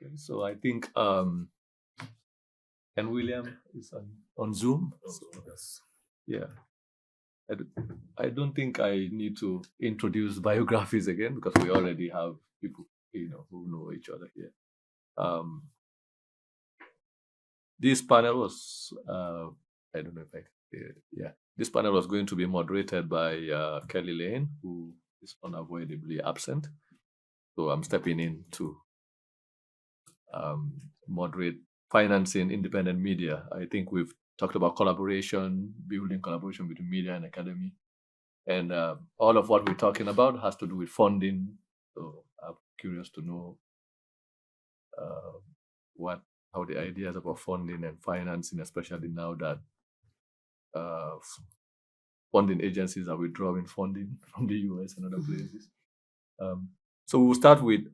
Okay, so I think and William is on Zoom. So, Yes. yeah. I don't think I need to introduce biographies again because we already have people, who know each other here. This panel was, I don't know if yeah, this panel was going to be moderated by Kelley Lane, who is unavoidably absent. So I'm stepping in to moderate financing independent media. I think we've talked about collaboration, building collaboration between media and academy. And all of what we're talking about has to do with funding. So I'm curious to know how the ideas about funding and financing, especially now that funding agencies are withdrawing funding from the US and other places. So we'll start with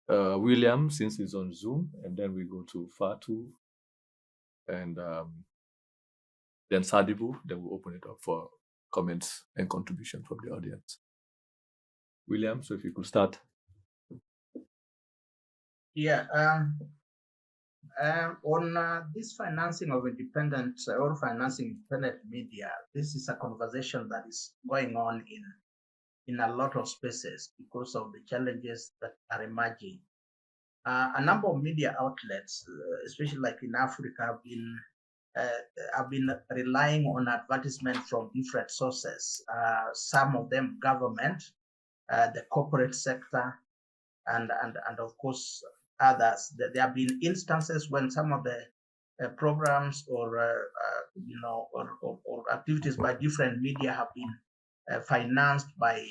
William, since he's on Zoom, and then we go to Fatou, and then Sadibou. Then we'll open it up for comments and contribution from the audience. William, so if you could start. Yeah. On this financing of independent or financing independent media, this is a conversation that is going on in a lot of spaces because of the challenges that are emerging. A number of media outlets, especially like in Africa, have been relying on advertisement from different sources. Some of them government, the corporate sector, and of course others. There have been instances when some of the programs or activities by different media have been financed by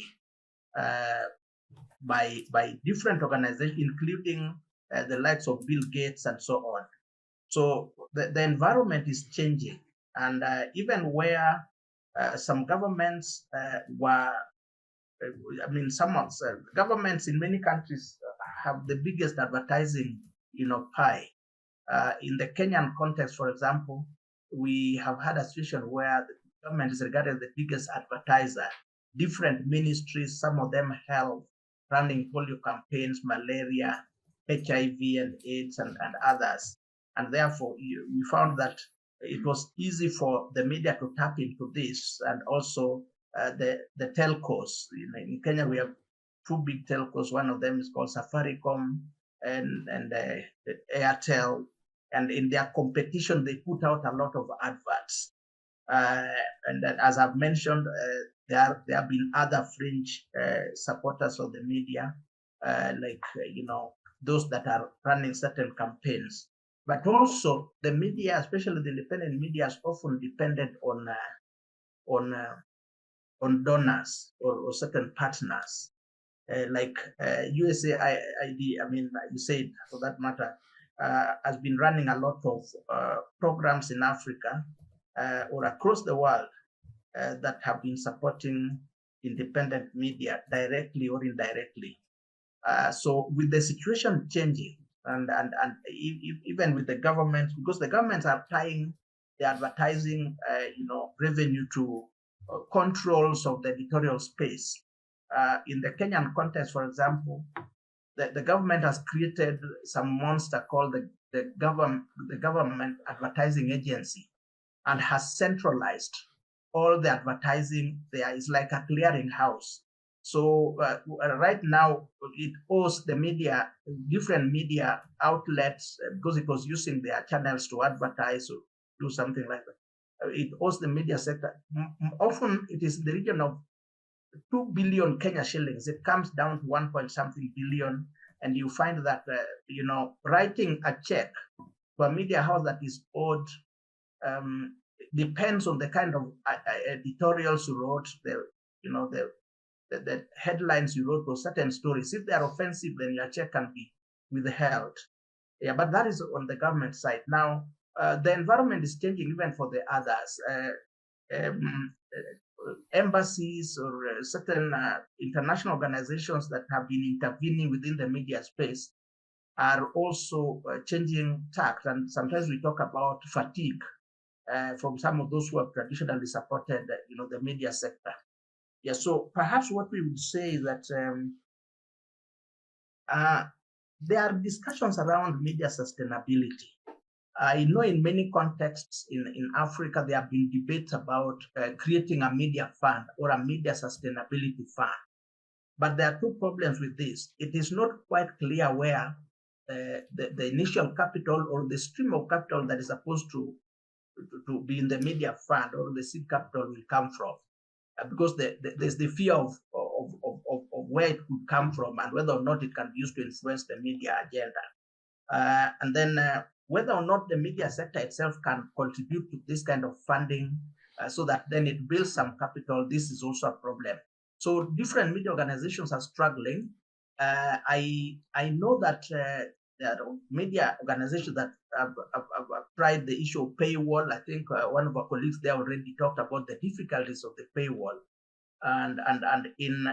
different organizations, including the likes of Bill Gates and so on. So the environment is changing, and even where some governments some governments in many countries have the biggest advertising, pie. In the Kenyan context, for example, we have had a situation where the government is regarded as the biggest advertiser. Different ministries, some of them health, running polio campaigns, malaria, HIV and AIDS, and others. And therefore, we found that it was easy for the media to tap into this, and also the telcos. In Kenya, we have two big telcos. One of them is called Safaricom and Airtel. And in their competition, they put out a lot of adverts. And then, as I've mentioned, there have been other fringe supporters of the media, those that are running certain campaigns. But also the media, especially the independent media, is often dependent on donors or certain partners, like USAID. USAID, for that matter, has been running a lot of programs in Africa or across the world that have been supporting independent media directly or indirectly. So with the situation changing, and even with the government, because the governments are tying the advertising revenue to controls of the editorial space. In the Kenyan context, for example, the government has created some monster called the government advertising agency, and has centralized all the advertising. There is like a clearing house. So right now, it owes the media, different media outlets, because it was using their channels to advertise or do something like that. It owes the media sector. Often it is in the region of 2 billion Kenya shillings. It comes down to 1 point something billion. And you find that, writing a check to a media house that is owed depends on the kind of editorials you wrote, the headlines you wrote for certain stories. If they are offensive, then your check can be withheld. Yeah, but that is on the government side. Now, the environment is changing even for the others. Embassies or certain international organizations that have been intervening within the media space are also changing tact. And sometimes we talk about fatigue from some of those who have traditionally supported, the media sector. Yeah, so perhaps what we would say is that there are discussions around media sustainability. I know in many contexts in Africa, there have been debates about creating a media fund or a media sustainability fund. But there are two problems with this. It is not quite clear where the initial capital or the stream of capital that is supposed to be in the media fund or the seed capital will come from. Because there's the fear of where it could come from and whether or not it can be used to influence the media agenda. And then whether or not the media sector itself can contribute to this kind of funding so that then it builds some capital, this is also a problem. So different media organizations are struggling. I know that there are media organizations that have tried the issue of paywall. I think one of our colleagues there already talked about the difficulties of the paywall. And in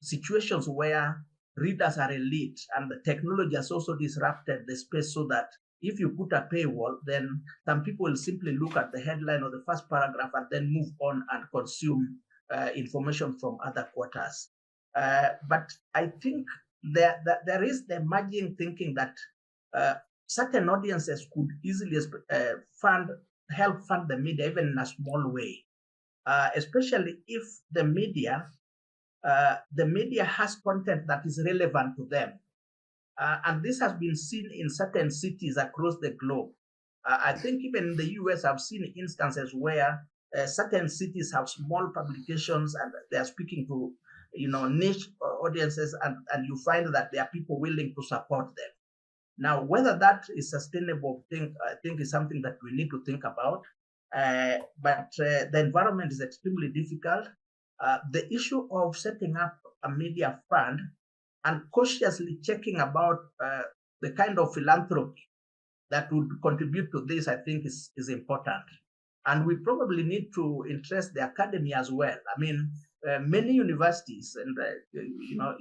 situations where readers are elite and the technology has also disrupted the space so that if you put a paywall, then some people will simply look at the headline or the first paragraph and then move on and consume information from other quarters. But I think there is the emerging thinking that certain audiences could easily help fund the media, even in a small way, especially if the media has content that is relevant to them. And this has been seen in certain cities across the globe. I think even in the US, I've seen instances where certain cities have small publications and they are speaking to niche audiences, and you find that there are people willing to support them. Now, whether that is sustainable, I think is something that we need to think about. But the environment is extremely difficult. The issue of setting up a media fund and cautiously checking about the kind of philanthropy that would contribute to this, I think is important. And we probably need to interest the academy as well. I mean, many universities and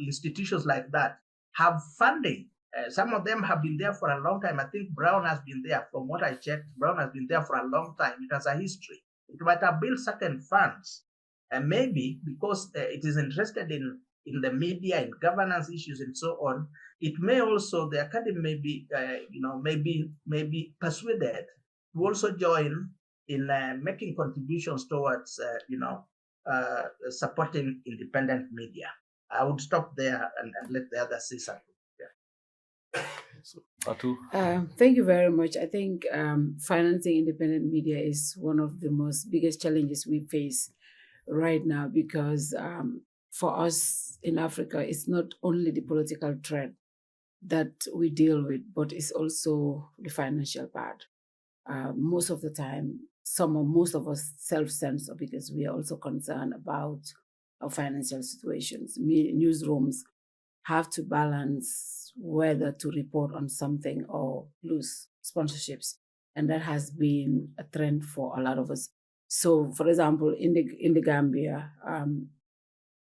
institutions like that have funding. Some of them have been there for a long time. I think Brown has been there. From what I checked, Brown has been there for a long time. It has a history. It might have built certain funds, and maybe because it is interested in the media, in governance issues, and so on. It may also, the academy may be persuaded to also join in making contributions towards supporting independent media. I would stop there and let the others say something. So, Fatou? Thank you very much. I think financing independent media is one of the most biggest challenges we face right now, because for us in Africa, it's not only the political threat that we deal with, but it's also the financial part. Most of the time, most of us self-censor because we are also concerned about our financial situations. Newsrooms have to balance whether to report on something or lose sponsorships. And that has been a trend for a lot of us. So, for example, in the Gambia,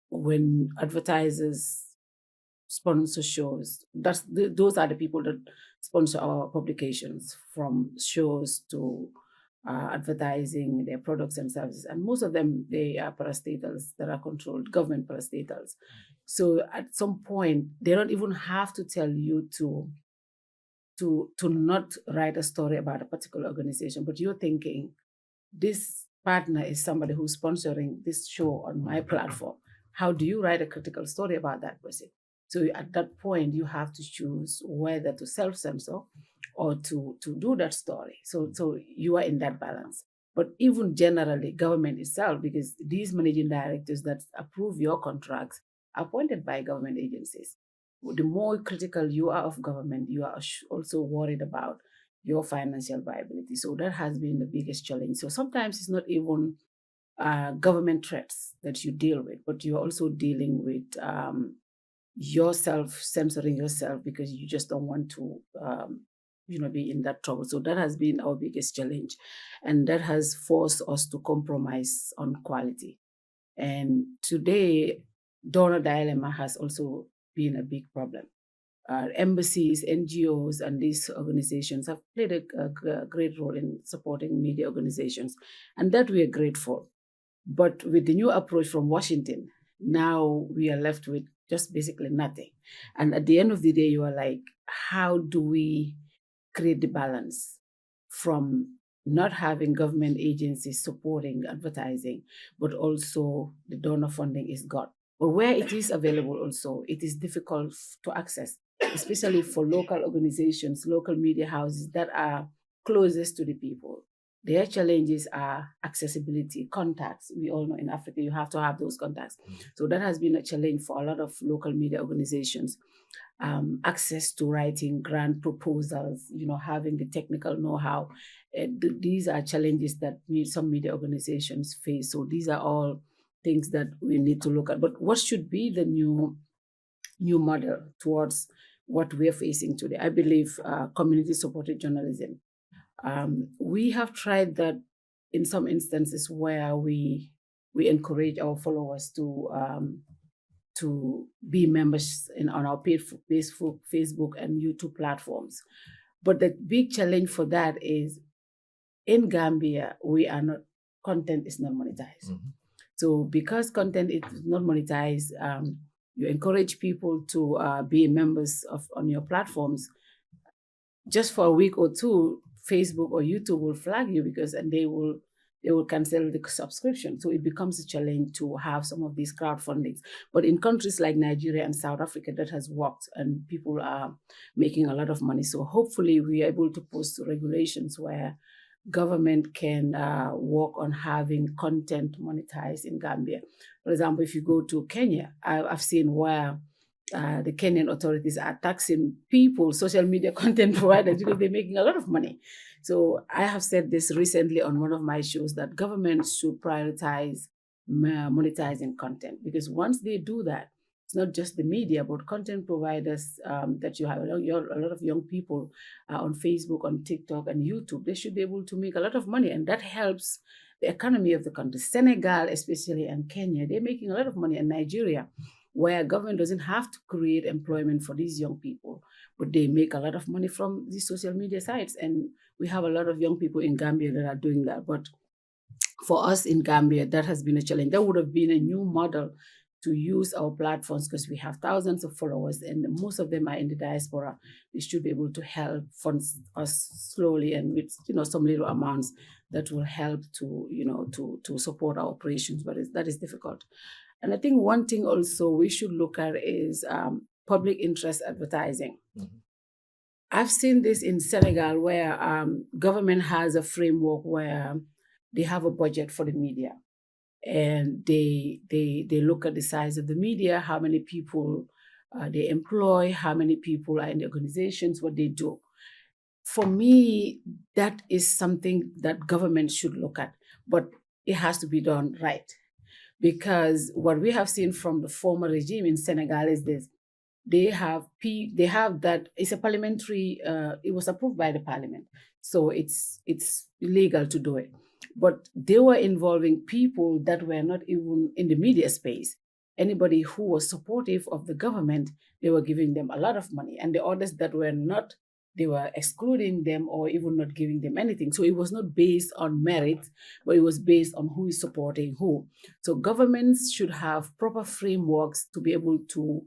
when advertisers sponsor shows, those are the people that sponsor our publications, from shows to advertising their products and services. And most of them, they are parastatals that are controlled, government parastatals. So at some point, they don't even have to tell you to not write a story about a particular organization, but you're thinking, this partner is somebody who's sponsoring this show on my platform. How do you write a critical story about that person? So at that point, you have to choose whether to self-censor or to do that story. So you are in that balance. But even generally, government itself, because these managing directors that approve your contracts are appointed by government agencies. The more critical you are of government, you are also worried about your financial viability. So that has been the biggest challenge. So sometimes it's not even government threats that you deal with, but you're also dealing with yourself, censoring yourself because you just don't want to be in that trouble. So that has been our biggest challenge. And that has forced us to compromise on quality. And today, donor dilemma has also been a big problem. Embassies, NGOs, and these organizations have played a great role in supporting media organizations, and that we are grateful. But with the new approach from Washington, now we are left with just basically nothing. And at the end of the day, you are like, how do we create the balance from not having government agencies supporting advertising, but also the donor funding is gone. But where it is available also, it is difficult to access, especially for local organizations, local media houses that are closest to the people. Their challenges are accessibility, contacts. We all know in Africa, you have to have those contacts. So that has been a challenge for a lot of local media organizations. Access to writing grant proposals, having the technical know-how. These are challenges that some media organizations face. So these are all things that we need to look at. But what should be the new model towards what we're facing today? I believe community-supported journalism. We have tried that in some instances where we encourage our followers to be members on our Facebook and YouTube platforms. But the big challenge for that is in Gambia, content is not monetized. Mm-hmm. So because content is not monetized, you encourage people to be members on your platforms. Just for a week or two, Facebook or YouTube will flag you and they will cancel the subscription. So it becomes a challenge to have some of these crowdfundings. But in countries like Nigeria and South Africa, that has worked and people are making a lot of money. So hopefully we are able to post regulations where government can work on having content monetized in Gambia. For example, if you go to Kenya, I've seen where the Kenyan authorities are taxing people, social media content providers, because they're making a lot of money. So I have said this recently on one of my shows that governments should prioritize monetizing content, because once they do that, it's not just the media, but content providers that you have. A lot of young people on Facebook, on TikTok, and YouTube, they should be able to make a lot of money, and that helps the economy of the country. Senegal, especially, and Kenya, they're making a lot of money, and Nigeria, where government doesn't have to create employment for these young people, but they make a lot of money from these social media sites. And we have a lot of young people in Gambia that are doing that. But for us in Gambia, that has been a challenge. That would have been a new model to use our platforms, because we have thousands of followers and most of them are in the diaspora. They should be able to help fund us slowly and with some little amounts that will help to support our operations. But that is difficult. And I think one thing also we should look at is public interest advertising. Mm-hmm. I've seen this in Senegal where government has a framework where they have a budget for the media. And they look at the size of the media, how many people they employ, how many people are in the organizations, what they do. For me, that is something that government should look at, but it has to be done right. Because what we have seen from the former regime in Senegal is this: they have that it's a parliamentary. It was approved by the parliament, so it's illegal to do it. But they were involving people that were not even in the media space. Anybody who was supportive of the government, they were giving them a lot of money, and the others that were not, they were excluding them or even not giving them anything. So it was not based on merit, but it was based on who is supporting who. So governments should have proper frameworks to be able to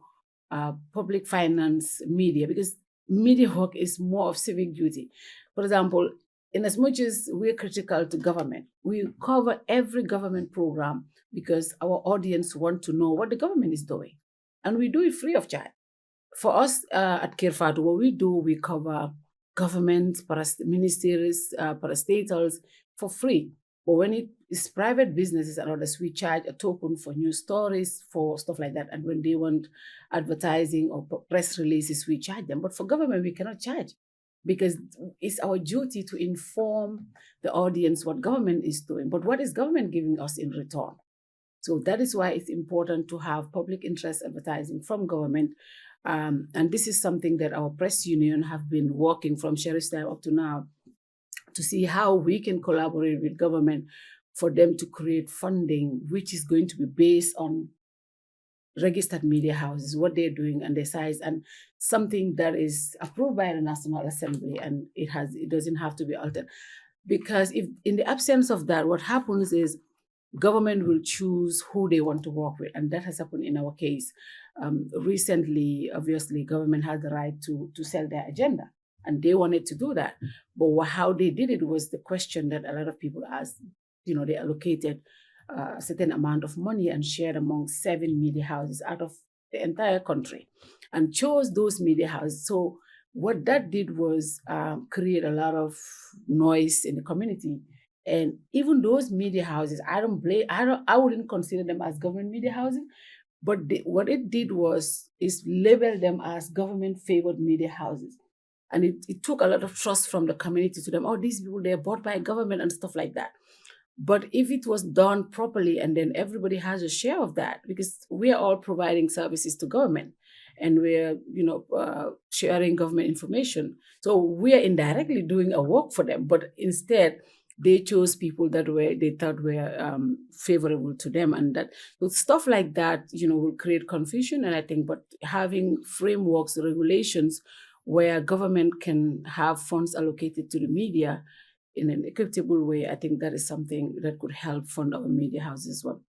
public finance media, because media work is more of civic duty. For example, in as much as we're critical to government, we cover every government program because our audience want to know what the government is doing. And we do it free of charge. For us at Kerr, what we do, we cover government, ministries, parastatals for free. But when it is private businesses and others, we charge a token for news stories, for stuff like that. And when they want advertising or press releases, we charge them. But for government, we cannot charge, because it's our duty to inform the audience what government is doing. But what is government giving us in return? So that is why it's important to have public interest advertising from government. And this is something that our press union have been working from Sheriff's time up to now to see how we can collaborate with government for them to create funding, which is going to be based on registered media houses, what they're doing and their size, and something that is approved by the National Assembly, and it doesn't have to be altered. Because if in the absence of that, what happens is government will choose who they want to work with, and that has happened in our case. Recently, obviously, government has the right to sell their agenda, and they wanted to do that. But how they did it was the question that a lot of people asked. They allocated a certain amount of money and shared among 7 media houses out of the entire country, and chose those media houses. So what that did was create a lot of noise in the community. And even those media houses, I wouldn't consider them as government media houses, but what it did is label them as government favored media houses. And it took a lot of trust from the community to them. Oh, these people, they're bought by government and stuff like that. But if it was done properly, and then everybody has a share of that, because we are all providing services to government, and we're sharing government information, so we are indirectly doing a work for them. But instead, they chose people that they thought were favorable to them, and that stuff like that will create confusion. And I think, but having frameworks, regulations where government can have funds allocated to the media in an equitable way, I think that is something that could help fund our media houses as well.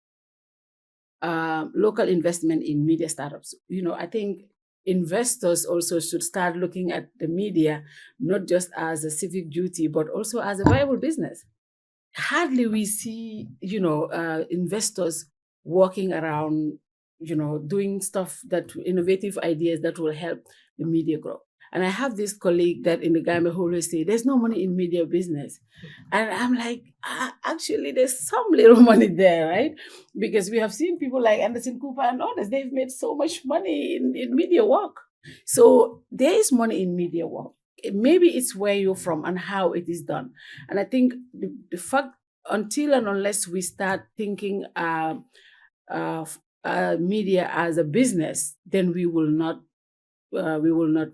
Local investment in media startups. I think investors also should start looking at the media not just as a civic duty, but also as a viable business. Hardly we see, investors walking around, doing stuff, innovative ideas that will help the media grow. And I have this colleague that in the Gambia who always say, there's no money in media business. And I'm like, actually, there's some little money there, right? Because we have seen people like Anderson Cooper and others, they've made so much money in media work. So there is money in media work. Maybe it's where you're from and how it is done. And I think the fact, until and unless we start thinking media as a business, then we will not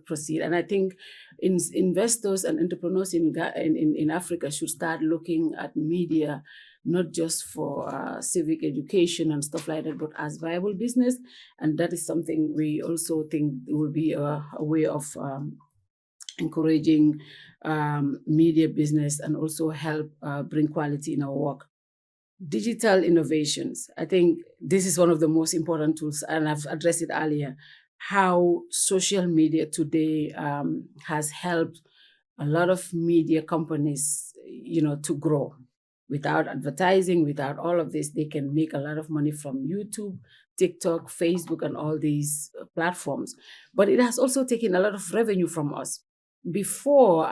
proceed. And I think investors and entrepreneurs in Africa should start looking at media not just for civic education and stuff like that, but as viable business. And that is something we also think will be a way of encouraging media business, and also help bring quality in our work. Digital innovations. I think this is one of the most important tools, and I've addressed it earlier, how social media today has helped a lot of media companies, to grow. Without advertising, without all of this, they can make a lot of money from YouTube, TikTok, Facebook, and all these platforms. But it has also taken a lot of revenue from us. Before,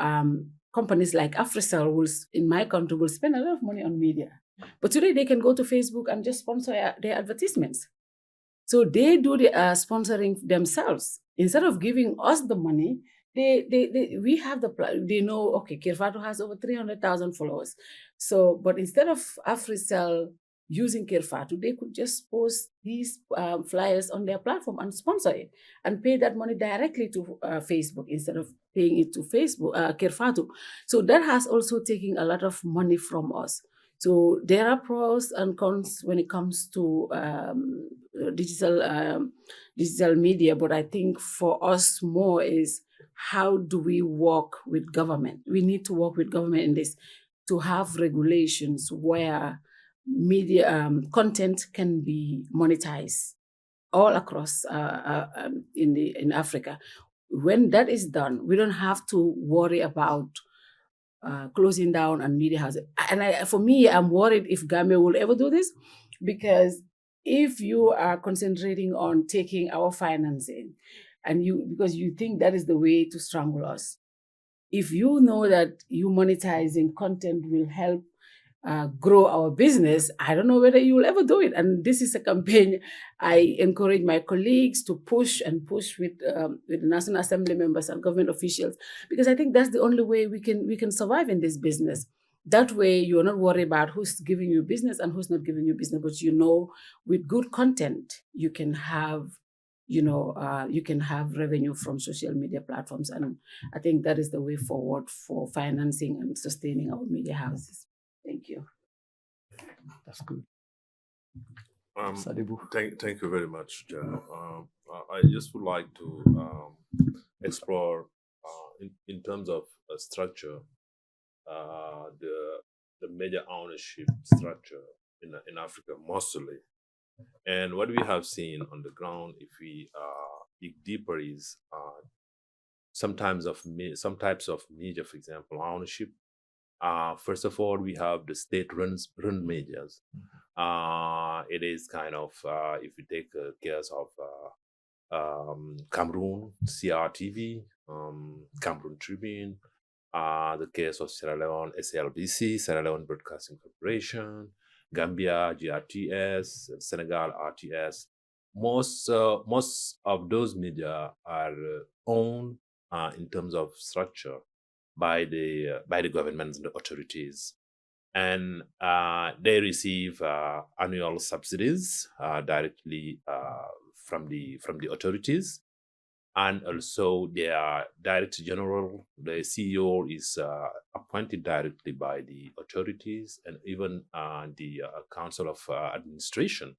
companies like AfriCell in my country will spend a lot of money on media. But today they can go to Facebook and just sponsor their advertisements. So they do the sponsoring themselves. Instead of giving us the money, we have they know, okay, Fatou has over 300,000 followers. So, but instead of AfriCell using Fatou, they could just post these flyers on their platform and sponsor it and pay that money directly to Facebook instead of paying it to Facebook, Fatou. So that has also taken a lot of money from us. So there are pros and cons when it comes to digital media, but I think for us more is, how do we work with government? We need to work with government in this, to have regulations where media content can be monetized all across in Africa. When that is done, we don't have to worry about closing down and media houses. And for me, I'm worried if Gambia will ever do this, because if you are concentrating on taking our financing, and because you think that is the way to strangle us, if you know that you monetizing content will help grow our business, I don't know whether you will ever do it. And this is a campaign I encourage my colleagues to push with the National Assembly members and government officials, because I think that's the only way we can survive in this business. That way, you're not worried about who's giving you business and who's not giving you business, but with good content, you can have revenue from social media platforms. And I think that is the way forward for financing and sustaining our media houses. Thank you. That's good. Sadibou. Thank you very much, Joe. I just would like to explore in terms of structure, the media ownership structure in Africa mostly. And what we have seen on the ground, if we dig deeper, is some types of media, for example, ownership. First of all, we have the state-run medias. It is kind of, if you take case of Cameroon, CRTV, Cameroon Tribune, the case of Sierra Leone, SLBC, Sierra Leone Broadcasting Corporation, Gambia, GRTS, Senegal, RTS. Most of those media are owned in terms of structure by the governments and the authorities, and they receive annual subsidies directly from the authorities, and also their director general, the CEO, is appointed directly by the authorities, and even the council of administration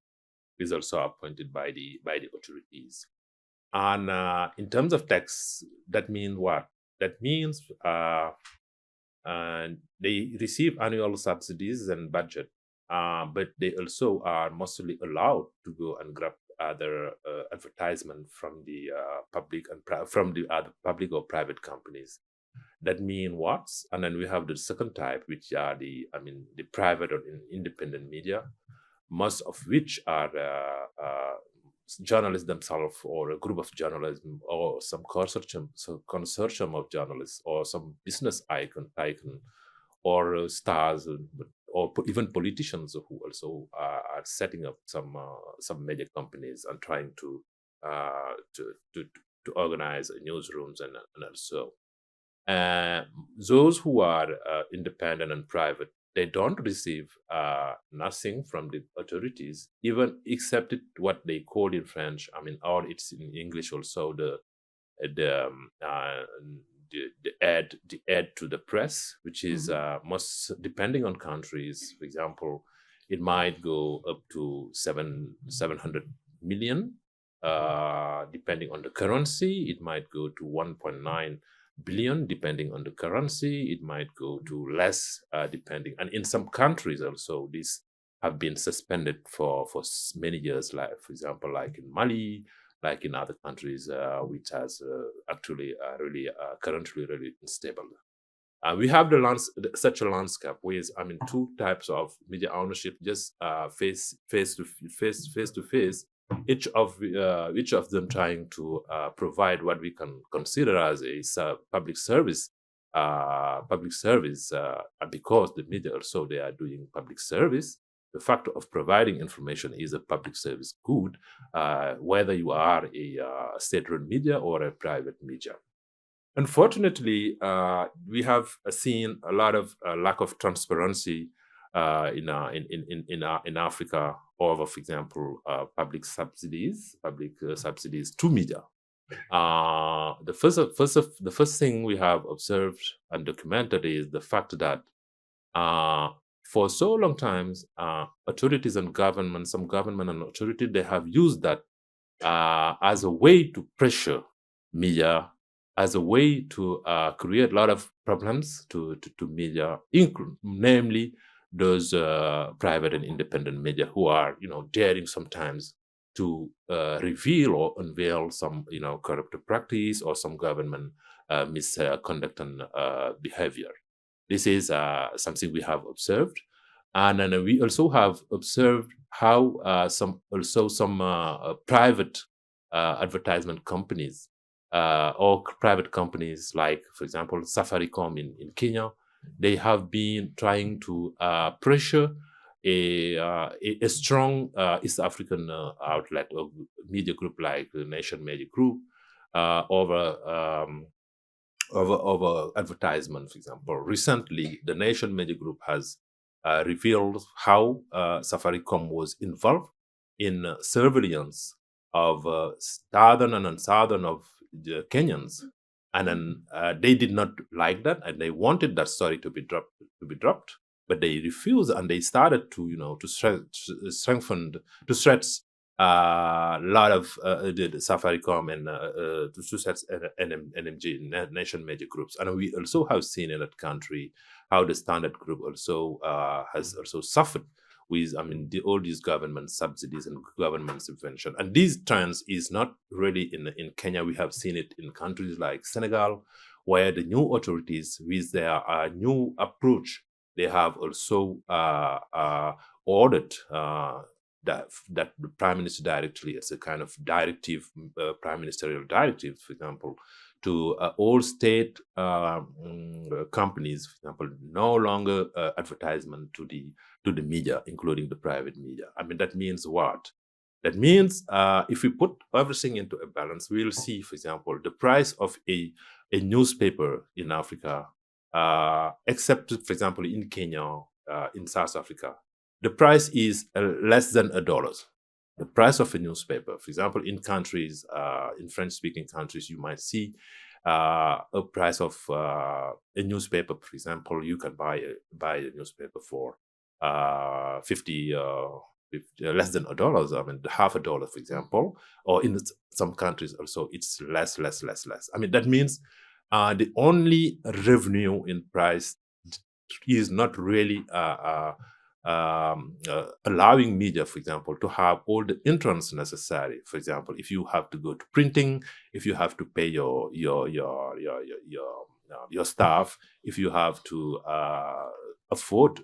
is also appointed by the authorities. And in terms of tax, that means what? That means they receive annual subsidies and budget, but they also are mostly allowed to go and grab other advertisement from the public and from the other public or private companies. That means what? And then we have the second type, which are the private or independent media, most of which are journalists themselves, or a group of journalists, or some consortium of journalists, or some business icon, or stars, or even politicians who also are setting up some media companies and trying to organize newsrooms and also. Those who are independent and private, they don't receive nothing from the authorities, even except what they call in French, or it's in English also, the aid to the press, which is most, depending on countries. For example, it might go up to 700 million, depending on the currency. It might go to 1.9 billion, depending on the currency. It might go to less, depending. And in some countries also, these have been suspended for many years, like, for example, like in Mali, like in other countries, which has actually really currently really unstable. We have such a landscape with, two types of media ownership, just face to face, each of them trying to provide what we can consider as a public service, because the media also, they are doing public service. The fact of providing information is a public service good, whether you are a state-run media or a private media. Unfortunately, we have seen a lot of lack of transparency in Africa over, for example, public subsidies to media. The first thing we have observed and documented is the fact that for so long times, authorities and government, some government and authority, they have used that as a way to pressure media, as a way to create a lot of problems to media, namely those private and independent media who are, daring sometimes to reveal or unveil some, corrupt practice or some government misconduct and behavior. This is something we have observed, and then we also have observed how some private advertisement companies or private companies, like, for example, Safaricom in Kenya, they have been trying to pressure a strong East African outlet or media group like the Nation Media Group over advertisement. For example, recently the Nation Media Group has revealed how Safaricom was involved in surveillance of southern and southern of the Kenyans, and then they did not like that, and they wanted that story to be dropped, but they refused, and they started to stretch a lot of the Safaricom and to stretch NMG, Nation Media Groups. And we also have seen in that country how the Standard Group also has also suffered with, all these government subsidies and government subvention. And these trends is not really in Kenya. We have seen it in countries like Senegal, where the new authorities, with their new approach, they have also ordered that the prime minister directly, as a kind of directive, prime ministerial directive, for example, to all state companies, for example, no longer advertisement to the media, including the private media. That means what? That means if we put everything into a balance, we'll see, for example, the price of a newspaper in Africa, except, for example, in Kenya, in South Africa, the price is less than $1. The price of a newspaper, for example, in countries, in French-speaking countries, you might see a price of a newspaper. For example, you can buy a newspaper for 50 less than $1. Half a dollar, for example, or in some countries also it's less. That means the only revenue in price is not really allowing media, for example, to have all the entrance necessary. For example, if you have to go to printing, if you have to pay your staff, if you have to afford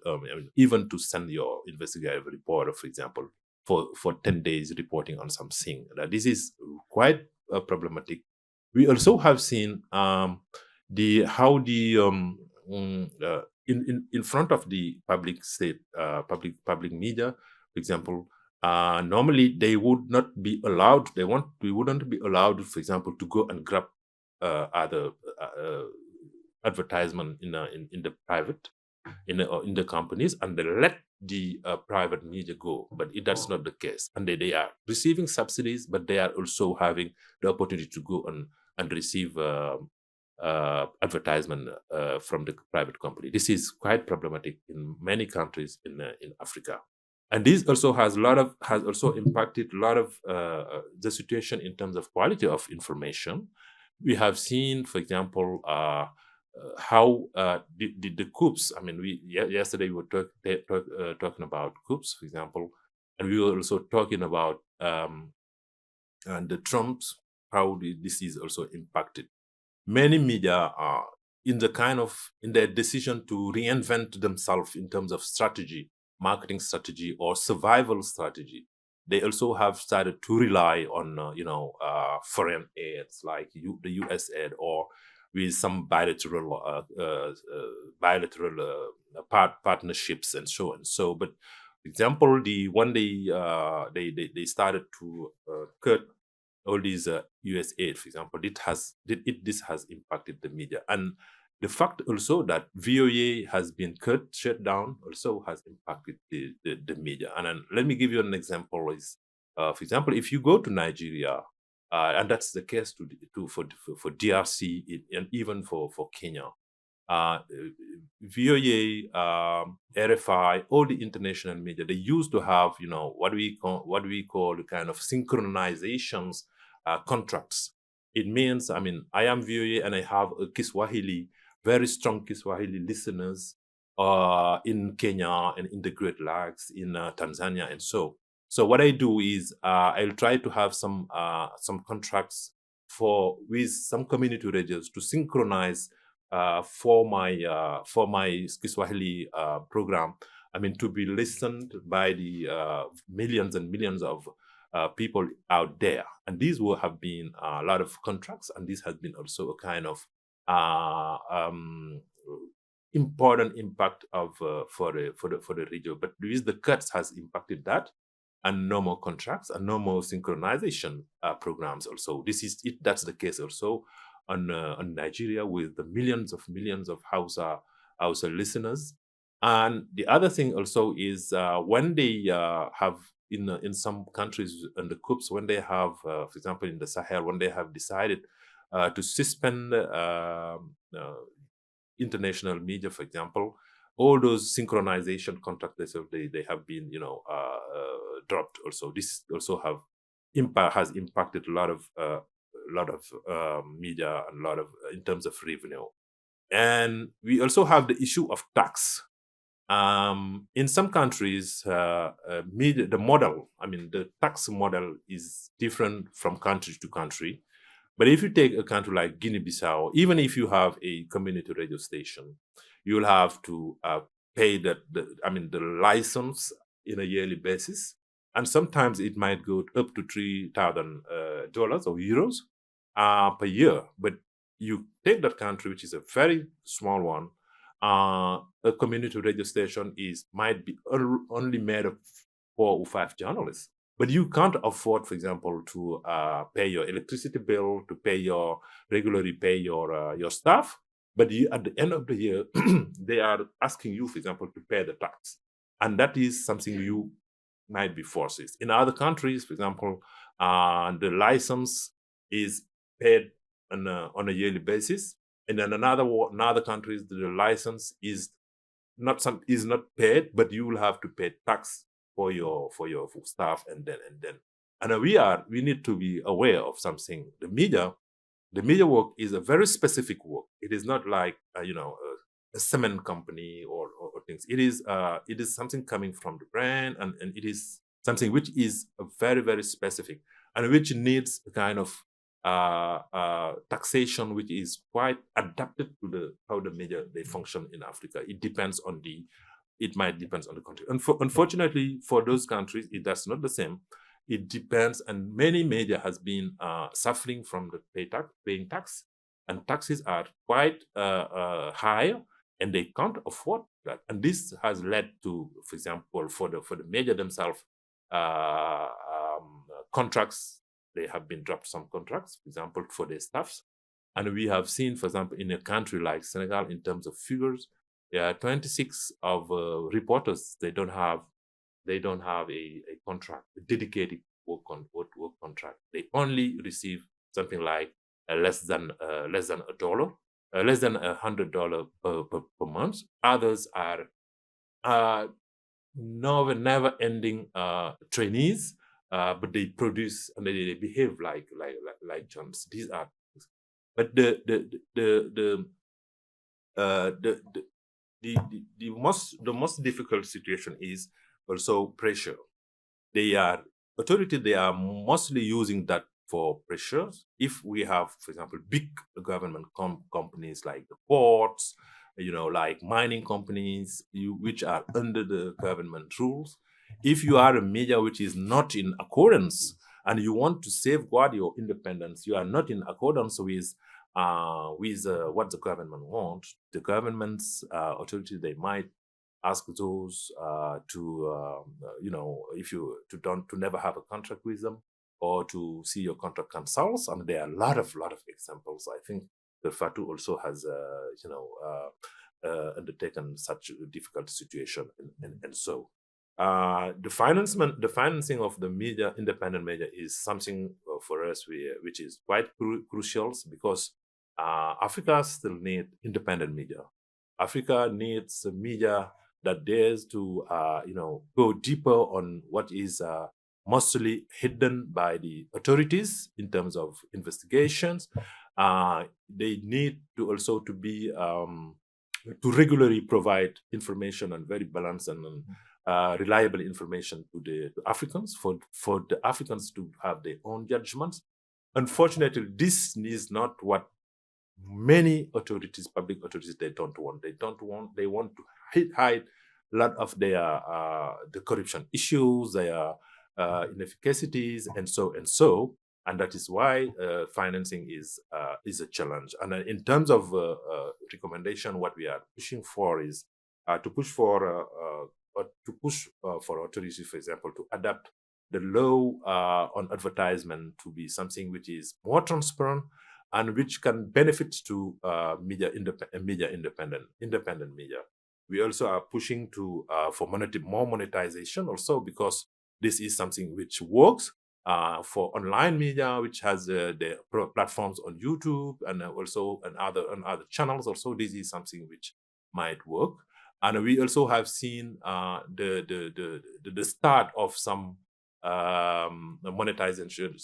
even to send your investigative reporter, for example, for 10 days reporting on something. This is quite problematic. We also have seen in front of the public media, for example, normally they would not be allowed. We wouldn't be allowed, for example, to go and grab other advertisement in the private, in the companies, and they let the private media go. But that's not the case, and they are receiving subsidies, but they are also having the opportunity to go and receive advertisement from the private company. This is quite problematic in many countries in Africa, and this also has also impacted a lot of the situation in terms of quality of information. We have seen, for example, how the coups. Yesterday we were talking about coups, for example, and we were also talking about and the Trumps, how this is also impacted. Many media are in their decision to reinvent themselves in terms of strategy, marketing strategy, or survival strategy. They also have started to rely on foreign aids like the U.S. aid, or with some bilateral partnerships and so on. So, but for example, when they started to cut all these U.S. aid, for example, this has impacted the media. And the fact also that VOA has been shut down also has impacted the media. And then let me give you an example. For example, if you go to Nigeria, and that's the case for DRC and even for Kenya, VOA, RFI, all the international media, they used to have what we call the kind of synchronizations contracts. It means, I am VOA and I have a Kiswahili, very strong Kiswahili listeners in Kenya and in the Great Lakes, in Tanzania, and so. So what I do is I'll try to have some contracts with some community radios to synchronize for my Kiswahili program. To be listened by the millions and millions of people out there. And these will have been a lot of contracts, and this has been also a kind of important impact of for the radio. But with the cuts has impacted that, and no more contracts and no more synchronization programs. Also, that's the case also on Nigeria, with the millions of Hausa listeners. And the other thing also is when they have in some countries in the coups, when they have, for example, in the Sahel, when they have decided to suspend international media, for example, all those synchronization contracts they have been dropped. Also, this also has impacted a lot of media and a lot of in terms of revenue. And we also have the issue of tax. In some countries, the model, the tax model is different from country to country. But if you take a country like Guinea-Bissau, even if you have a community radio station, you'll have to pay the license in a yearly basis. And sometimes it might go up to $3,000 or euros per year. But you take that country, which is a very small one, a community radio station might be only made of 4 or 5 journalists. But you can't afford, for example, to pay your electricity bill, to regularly pay your staff. But at the end of the year, they are asking you, for example, to pay the tax. And that is something you might be forced. In other countries, for example, the license is paid on a yearly basis. And then in other countries, the license is not paid, but you will have to pay tax for your staff, and we need to be aware of something. The media work is a very specific work. It is not like a cement company or things. It is something coming from the brain, and it is something which is very, very specific, and which needs a kind of taxation which is quite adapted to how the media they function in Africa. It might depend on the country. Unfortunately, for those countries, that's not the same. It depends, and many media has been suffering from the paying tax, and taxes are quite high, and they can't afford that. And this has led to, for example, for the media themselves, contracts. They have been dropped some contracts, for example, for their staffs. And we have seen, for example, in a country like Senegal, in terms of figures, there are 26 of reporters. They don't have a contract, a dedicated work contract. They only receive something like less than $100 per month. Others are never ending trainees, but they produce and they behave like journalists. These are, but the most difficult situation is also pressure. Authorities, they are mostly using that for pressures. If we have, for example, big government companies like the ports, like mining companies, which are under the government rules. If you are a media which is not in accordance and you want to safeguard your independence, you are not in accordance with what the government wants. The government's authority, they might ask those to never have a contract with them, or to see your contract cancelled. And there are a lot of examples. I think the Fatou also has undertaken such a difficult situation, and so the financing of the media, independent media, is something for us which is quite crucial, because Africa still needs independent media. Africa needs a media that dares to go deeper on what is mostly hidden by the authorities in terms of investigations. They need to also to be to regularly provide information, and very balanced and reliable information to the Africans, for the Africans to have their own judgments. Unfortunately, this is not what many authorities, public authorities, they don't want. They want to hide a lot of their the corruption issues, their inefficacies, and so. And that is why financing is a challenge. And in terms of recommendation, what we are pushing for is to push for authorities, for example, to adapt the law on advertisement to be something which is more transparent and which can benefit to independent media. We also are pushing to for more monetization also, because this is something which works for online media, which has the platforms on YouTube and also on other channels. Also, this is something which might work. And we also have seen the start of some monetization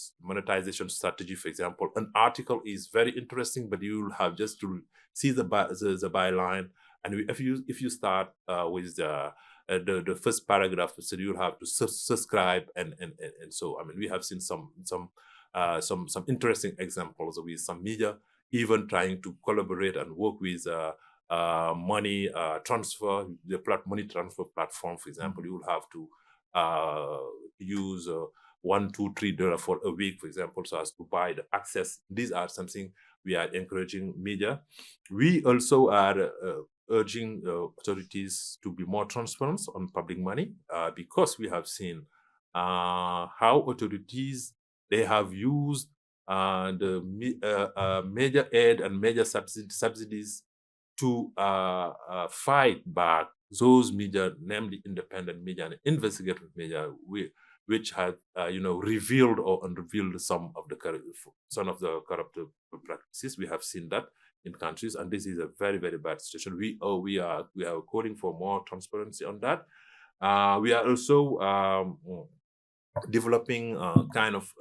strategy. For example, an article is very interesting, but you will have just to see the byline, And if you start with the first paragraph, so you'll have to subscribe and so I mean we have seen some interesting examples with some media even trying to collaborate and work with money transfer, the money transfer platform, for example. You will have to use $1, $2, $3 for a week, for example, so as to buy the access. These are something we are encouraging media. We also are urging authorities to be more transparent on public money because we have seen how authorities, they have used the major aid and major subsidies to fight back those media, namely independent media and investigative media, which have revealed or unrevealed some of the corrupt practices. We have seen that in countries, and this is a very, very bad situation. We are calling for more transparency on that. We are also developing kind of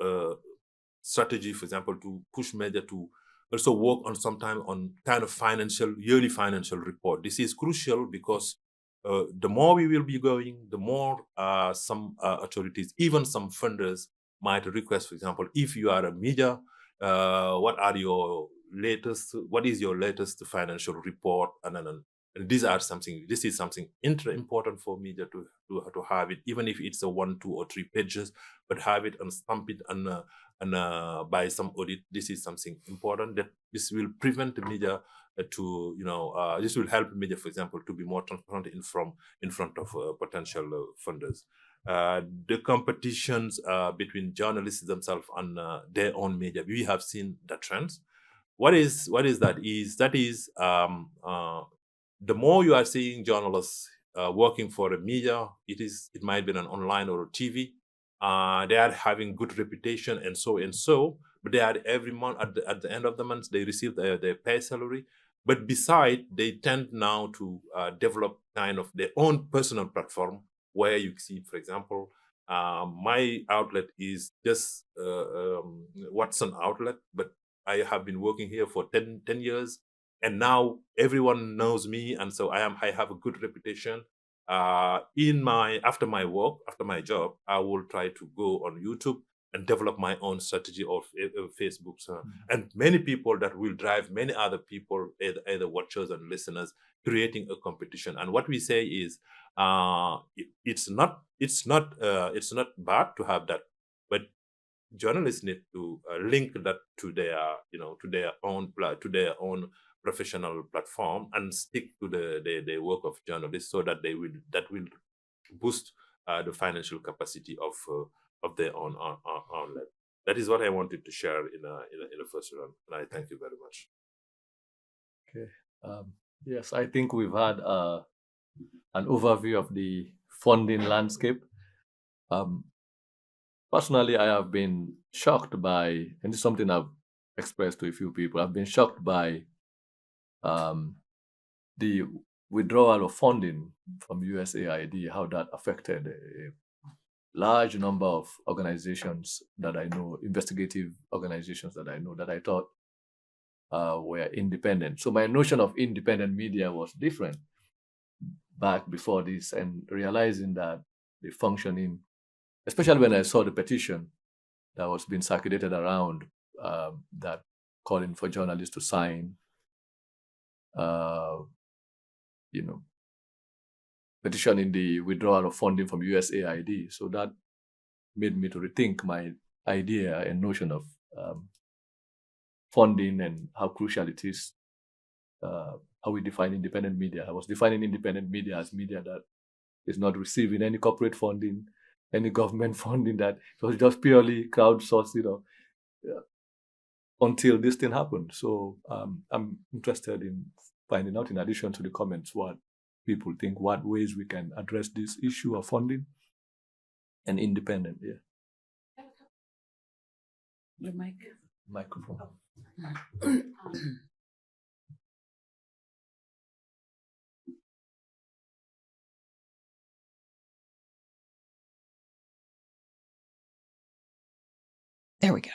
strategy, for example, to push media to also work on sometime on kind of yearly financial report. This is crucial because the more we will be going, the more some authorities, even some funders, might request, for example, if you are a media, what is your latest financial report, and this is something important for media to have it, even if it's a 1, 2, or 3 pages, but have it and stamp it and by some audit. This is something important that this will prevent the media this will help media, for example, to be more transparent in front of potential funders. The competitions between journalists themselves and their own media, we have seen the trends. What is that? The more you are seeing journalists working for a media, it might be an online or a TV. They are having good reputation and so, but they are every month at the end of the month they receive their pay salary. But beside, they tend now to develop kind of their own personal platform where you see, for example, my outlet is just Watson outlet, but I have been working here for 10 years, and now everyone knows me, and so I have a good reputation. After my job, I will try to go on YouTube and develop my own strategy of Facebook. And many people that will drive many other people, either watchers and listeners, creating a competition. And what we say is, it's not bad to have that, but journalists need to link that to their own professional platform and stick to the work of journalists, so that will boost the financial capacity of their own outlet. That is what I wanted to share in the first round, and I thank you very much. Okay. Yes, I think we've had an overview of the funding landscape. Personally, I have been shocked by, and this is something I've expressed to a few people, I've been shocked by the withdrawal of funding from USAID, how that affected a large number of organizations that I know, investigative organizations that I know, that I thought were independent. So my notion of independent media was different back before this, and realizing that the functioning, especially when I saw the petition that was being circulated around, that calling for journalists to sign, petitioning the withdrawal of funding from USAID. So that made me to rethink my idea and notion of funding and how crucial it is, how we define independent media. I was defining independent media as media that is not receiving any corporate funding, any government funding, that it was just purely crowdsourced, until this thing happened. So I'm interested in finding out, in addition to the comments, what people think, what ways we can address this issue of funding and independent. Yeah. Your mic. Microphone. There we go.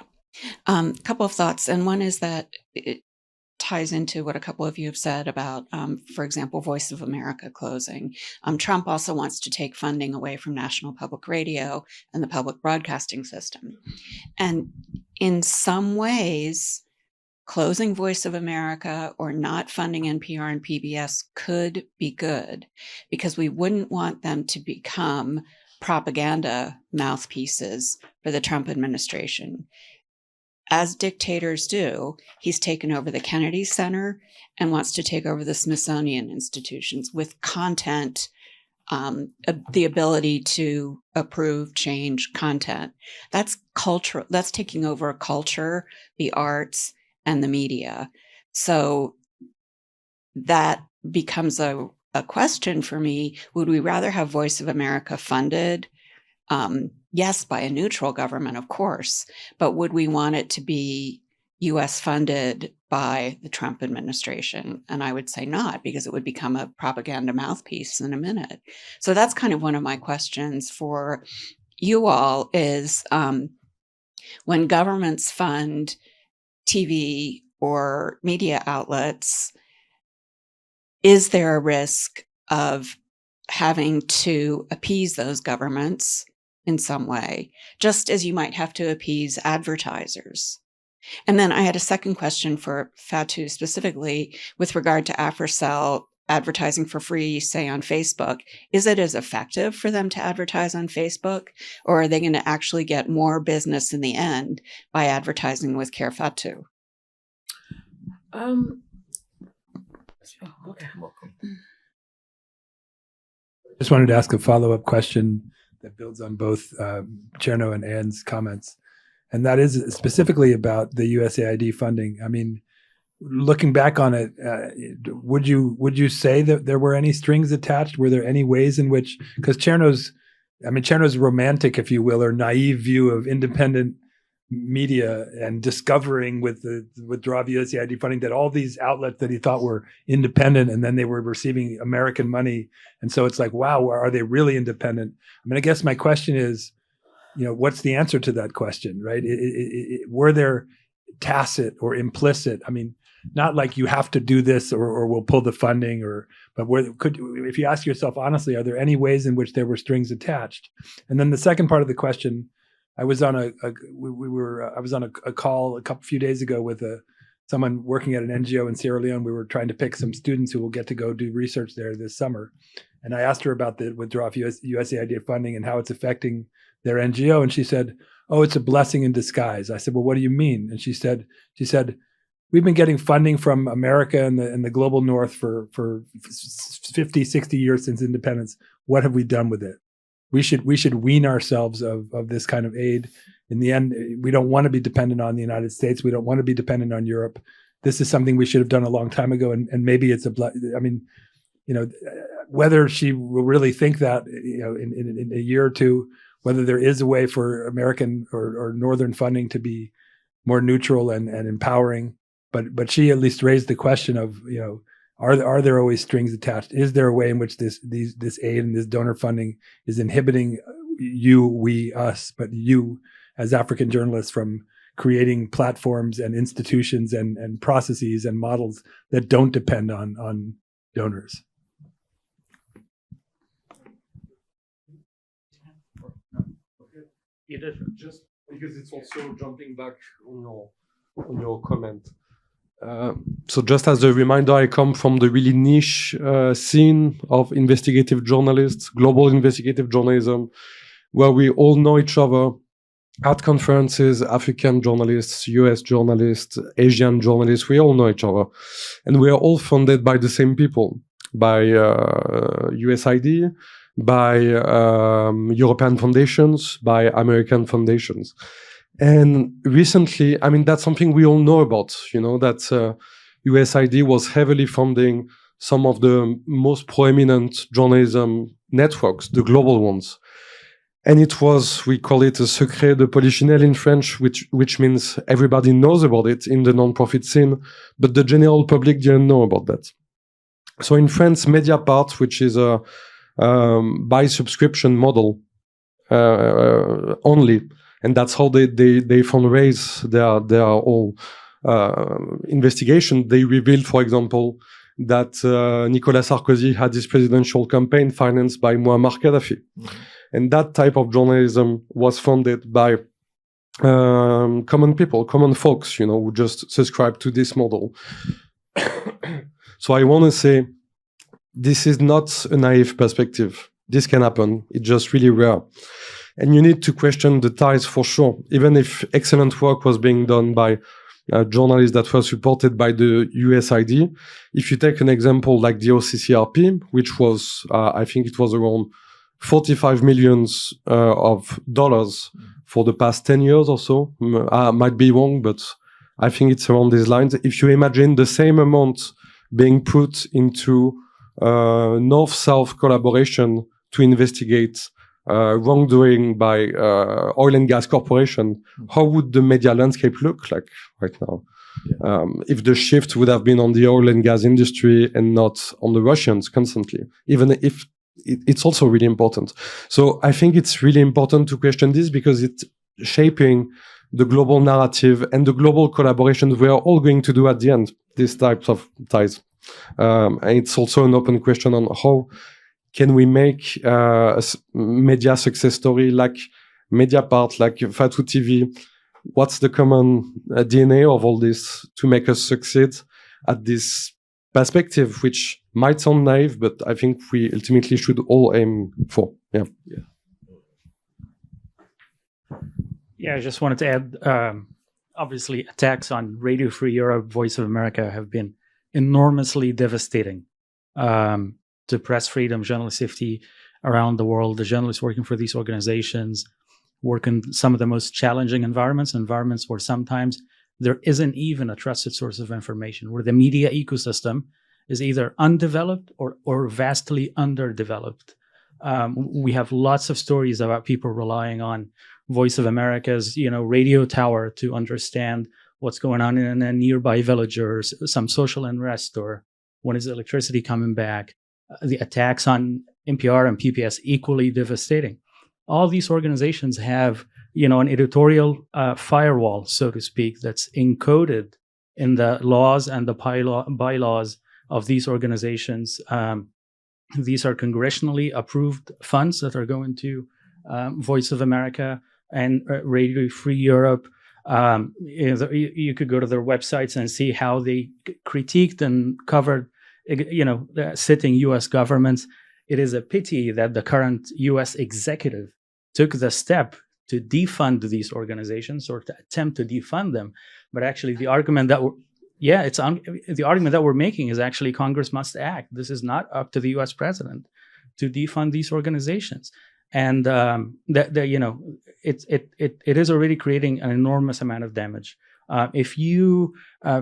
A couple of thoughts, and one is that ties into what a couple of you have said about, for example, Voice of America closing. Trump also wants to take funding away from National Public Radio and the public broadcasting system. And in some ways, closing Voice of America or not funding NPR and PBS could be good, because we wouldn't want them to become propaganda mouthpieces for the Trump administration. As dictators do, he's taken over the Kennedy Center and wants to take over the Smithsonian institutions with content, the ability to approve, change content. That's cultural. That's taking over culture, the arts, and the media. So that becomes a question for me. Would we rather have Voice of America funded? Yes, by a neutral government, of course, but would we want it to be US funded by the Trump administration? And I would say not, because it would become a propaganda mouthpiece in a minute. So that's kind of one of my questions for you all is, when governments fund TV or media outlets, is there a risk of having to appease those governments in some way, just as you might have to appease advertisers? And then I had a second question for Fatou specifically with regard to AfriCell advertising for free, say on Facebook. Is it as effective for them to advertise on Facebook, or are they going to actually get more business in the end by advertising with Kerr Fatou? Okay. I just wanted to ask a follow-up question that builds on both Cherno and Anne's comments. And that is specifically about the USAID funding. I mean, looking back on it, would you say that there were any strings attached? Were there any ways in which, because Cherno's romantic, if you will, or naive view of independent media and discovering with the withdrawal of USAID funding that all these outlets that he thought were independent and then they were receiving American money. And so it's like, wow, are they really independent? I mean, I guess my question is, what's the answer to that question, right? Were there tacit or implicit? I mean, not like you have to do this or we'll pull the funding, but if you ask yourself honestly, are there any ways in which there were strings attached? And then the second part of the question, I was on a call a few days ago with someone working at an NGO in Sierra Leone. We were trying to pick some students who will get to go do research there this summer. And I asked her about the withdrawal of USAID funding and how it's affecting their NGO. And she said, oh, it's a blessing in disguise. I said, well, what do you mean? And she said, we've been getting funding from America and the global north for 50, 60 years since independence. What have we done with it? We should wean ourselves of this kind of aid. In the end, we don't want to be dependent on the United States. We don't want to be dependent on Europe. This is something we should have done a long time ago. And maybe it's whether she will really think that, in a year or two, whether there is a way for American or Northern funding to be more neutral and empowering. But she at least raised the question of, are there always strings attached? Is there a way in which this aid and this donor funding is inhibiting us, but you as African journalists from creating platforms and institutions and processes and models that don't depend on donors? Just because it's also jumping back on your comment. So just as a reminder, I come from the really niche scene of investigative journalists, global investigative journalism, where we all know each other at conferences, African journalists, US journalists, Asian journalists, we all know each other. And we are all funded by the same people, by USAID, by European foundations, by American foundations. And recently, I mean, that's something we all know about, that USAID was heavily funding some of the most prominent journalism networks, the global ones. And it was, we call it a secret de polichinelle in French, which means everybody knows about it in the non-profit scene, but the general public didn't know about that. So in France, Mediapart, which is a by subscription model only, and that's how they fundraise their all investigation, they revealed, for example, that Nicolas Sarkozy had his presidential campaign financed by Muammar Gaddafi. And that type of journalism was funded by common people, common folks, who just subscribe to this model. So I want to say, this is not a naive perspective. This can happen. It's just really rare. And you need to question the ties for sure. Even if excellent work was being done by journalists that were supported by the USID, if you take an example like the OCCRP, which was, I think it was around $45 million of dollars for the past 10 years or so. I might be wrong, but I think it's around these lines. If you imagine the same amount being put into North-South collaboration to investigate wrongdoing by oil and gas corporation, how would the media landscape look like right now? If the shift would have been on the oil and gas industry and not on the Russians constantly, even if it's also really important. So I think it's really important to question this because it's shaping the global narrative and the global collaboration we are all going to do at the end, these types of ties. And it's also an open question on how can we make a media success story like Mediapart, like Fatou TV? What's the common DNA of all this to make us succeed at this perspective, which might sound naive, but I think we ultimately should all aim for. Yeah, I just wanted to add, obviously, attacks on Radio Free Europe, Voice of America have been enormously devastating to press freedom, journalist safety around the world. The journalists working for these organizations work in some of the most challenging environments where sometimes there isn't even a trusted source of information, where the media ecosystem is either undeveloped or vastly underdeveloped. We have lots of stories about people relying on Voice of America's, radio tower to understand what's going on in a nearby village or some social unrest, or when is electricity coming back. The attacks on NPR and PBS equally devastating. All these organizations have, an editorial firewall, so to speak, that's encoded in the laws and the bylaws of these organizations. These are congressionally approved funds that are going to Voice of America and Radio Free Europe. You could go to their websites and see how they critiqued and covered, the sitting U.S. governments. It is a pity that the current U.S. executive took the step to defund these organizations or to attempt to defund them. But actually, the argument that we're making is actually Congress must act. This is not up to the U.S. president to defund these organizations. And it is already creating an enormous amount of damage. If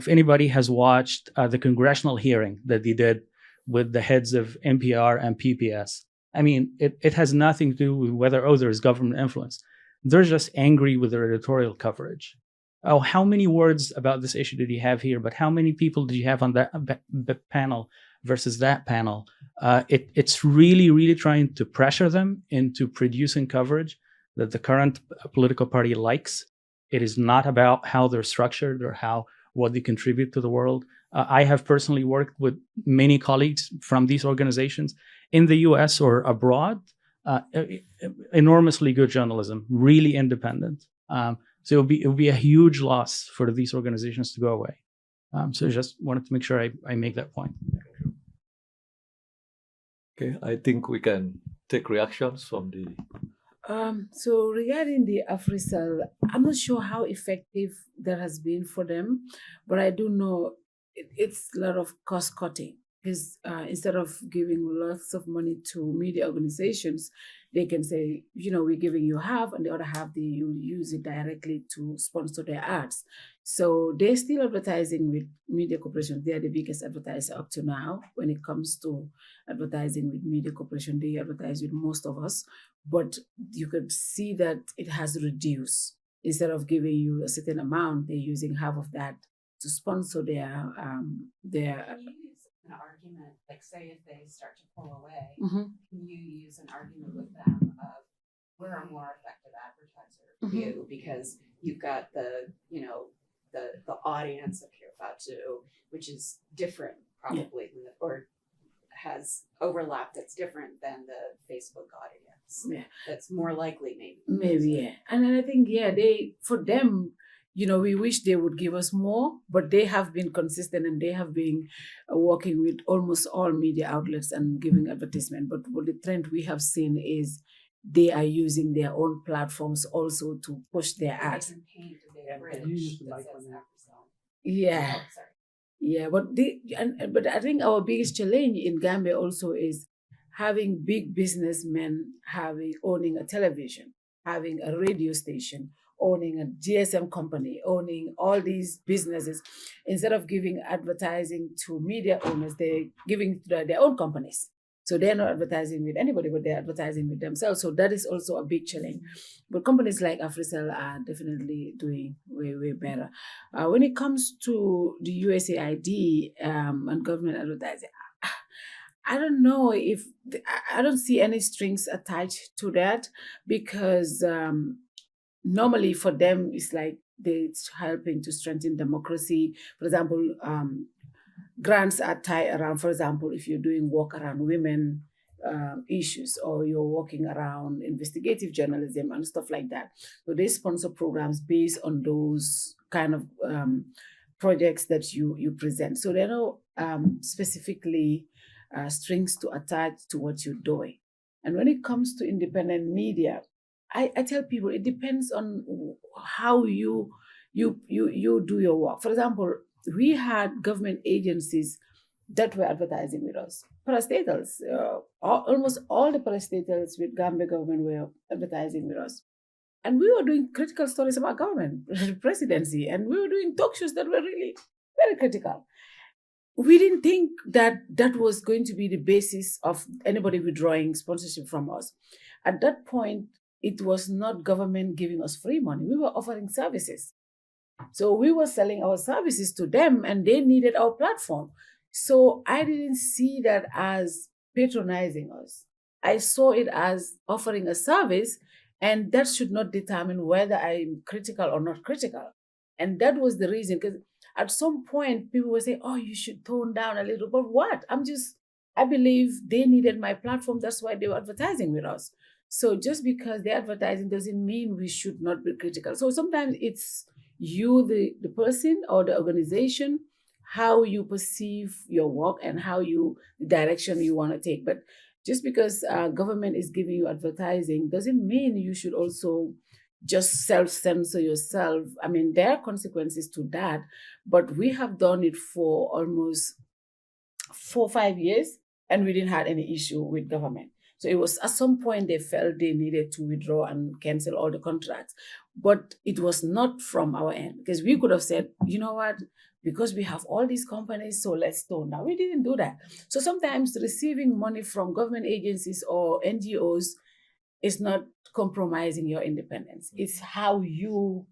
anybody has watched the congressional hearing that they did with the heads of NPR and PBS, I mean, it has nothing to do with whether there is government influence. They're just angry with their editorial coverage. Oh, how many words about this issue did you have here? But how many people did you have on that panel versus that panel? It's really, really trying to pressure them into producing coverage that the current political party likes. It is not about how they're structured or what they contribute to the world. I have personally worked with many colleagues from these organizations in the US or abroad. Enormously good journalism, really independent. So it would be a huge loss for these organizations to go away. So just wanted to make sure I make that point. Okay, I think we can take reactions from the... So regarding the AfriCell, I'm not sure how effective that has been for them, but I do know it's a lot of cost cutting. Because instead of giving lots of money to media organizations, they can say, we're giving you half, and the other half, you use it directly to sponsor their ads. So they're still advertising with media corporations. They are the biggest advertiser up to now. When it comes to advertising with media corporation, they advertise with most of us. But you could see that it has reduced. Instead of giving you a certain amount, they're using half of that to sponsor their an argument, like say if they start to pull away, can you use an argument with them of we're a more effective advertiser for you because you've got the the audience of Kerr Fatou, which is different probably, or has overlap that's different than the Facebook audience. Yeah. That's more likely, maybe. Maybe, yeah. And then I think, for them, we wish they would give us more, but they have been consistent and they have been working with almost all media outlets and giving advertisement. But what the trend we have seen is they are using their own platforms also to push their ads. Can you use the mic on that? Yeah. Oh, sorry. Yeah, but I think our biggest challenge in Gambia also is having big businessmen owning a television, having a radio station, owning a GSM company, owning all these businesses. Instead of giving advertising to media owners, they're giving to their own companies. So they're not advertising with anybody, but they're advertising with themselves. So that is also a big challenge. But companies like AfriCell are definitely doing way, way better. When it comes to the USAID and government advertising, I don't know I don't see any strings attached to that, because normally for them, it's like it's helping to strengthen democracy. For example, grants are tied around, for example, if you're doing work around women issues, or you're working around investigative journalism and stuff like that. So they sponsor programs based on those kind of projects that you present. So there are no specifically strings to attach to what you're doing. And when it comes to independent media, I tell people it depends on how you do your work. For example, we had government agencies that were advertising with us. Parastatals, almost all the parastatals with Gambia government were advertising with us. And we were doing critical stories about government, presidency, and we were doing talk shows that were really very critical. We didn't think that was going to be the basis of anybody withdrawing sponsorship from us. At that point, it was not government giving us free money. We were offering services. So we were selling our services to them and they needed our platform. So I didn't see that as patronizing us. I saw it as offering a service, and that should not determine whether I'm critical or not critical. And that was the reason, because at some point people would say, oh, you should tone down a little. But what? I believe they needed my platform. That's why they were advertising with us. So just because they're advertising doesn't mean we should not be critical. So sometimes it's you, the person or the organization, how you perceive your work and the direction you want to take. But just because government is giving you advertising doesn't mean you should also just self-censor yourself. I mean, there are consequences to that, but we have done it for almost 4 or 5 years and we didn't have any issue with government. So it was at some point they felt they needed to withdraw and cancel all the contracts. But it was not from our end, because we could have said, you know what, because we have all these companies, so let's tone down. We didn't do that. So sometimes receiving money from government agencies or NGOs is not compromising your independence. It's how you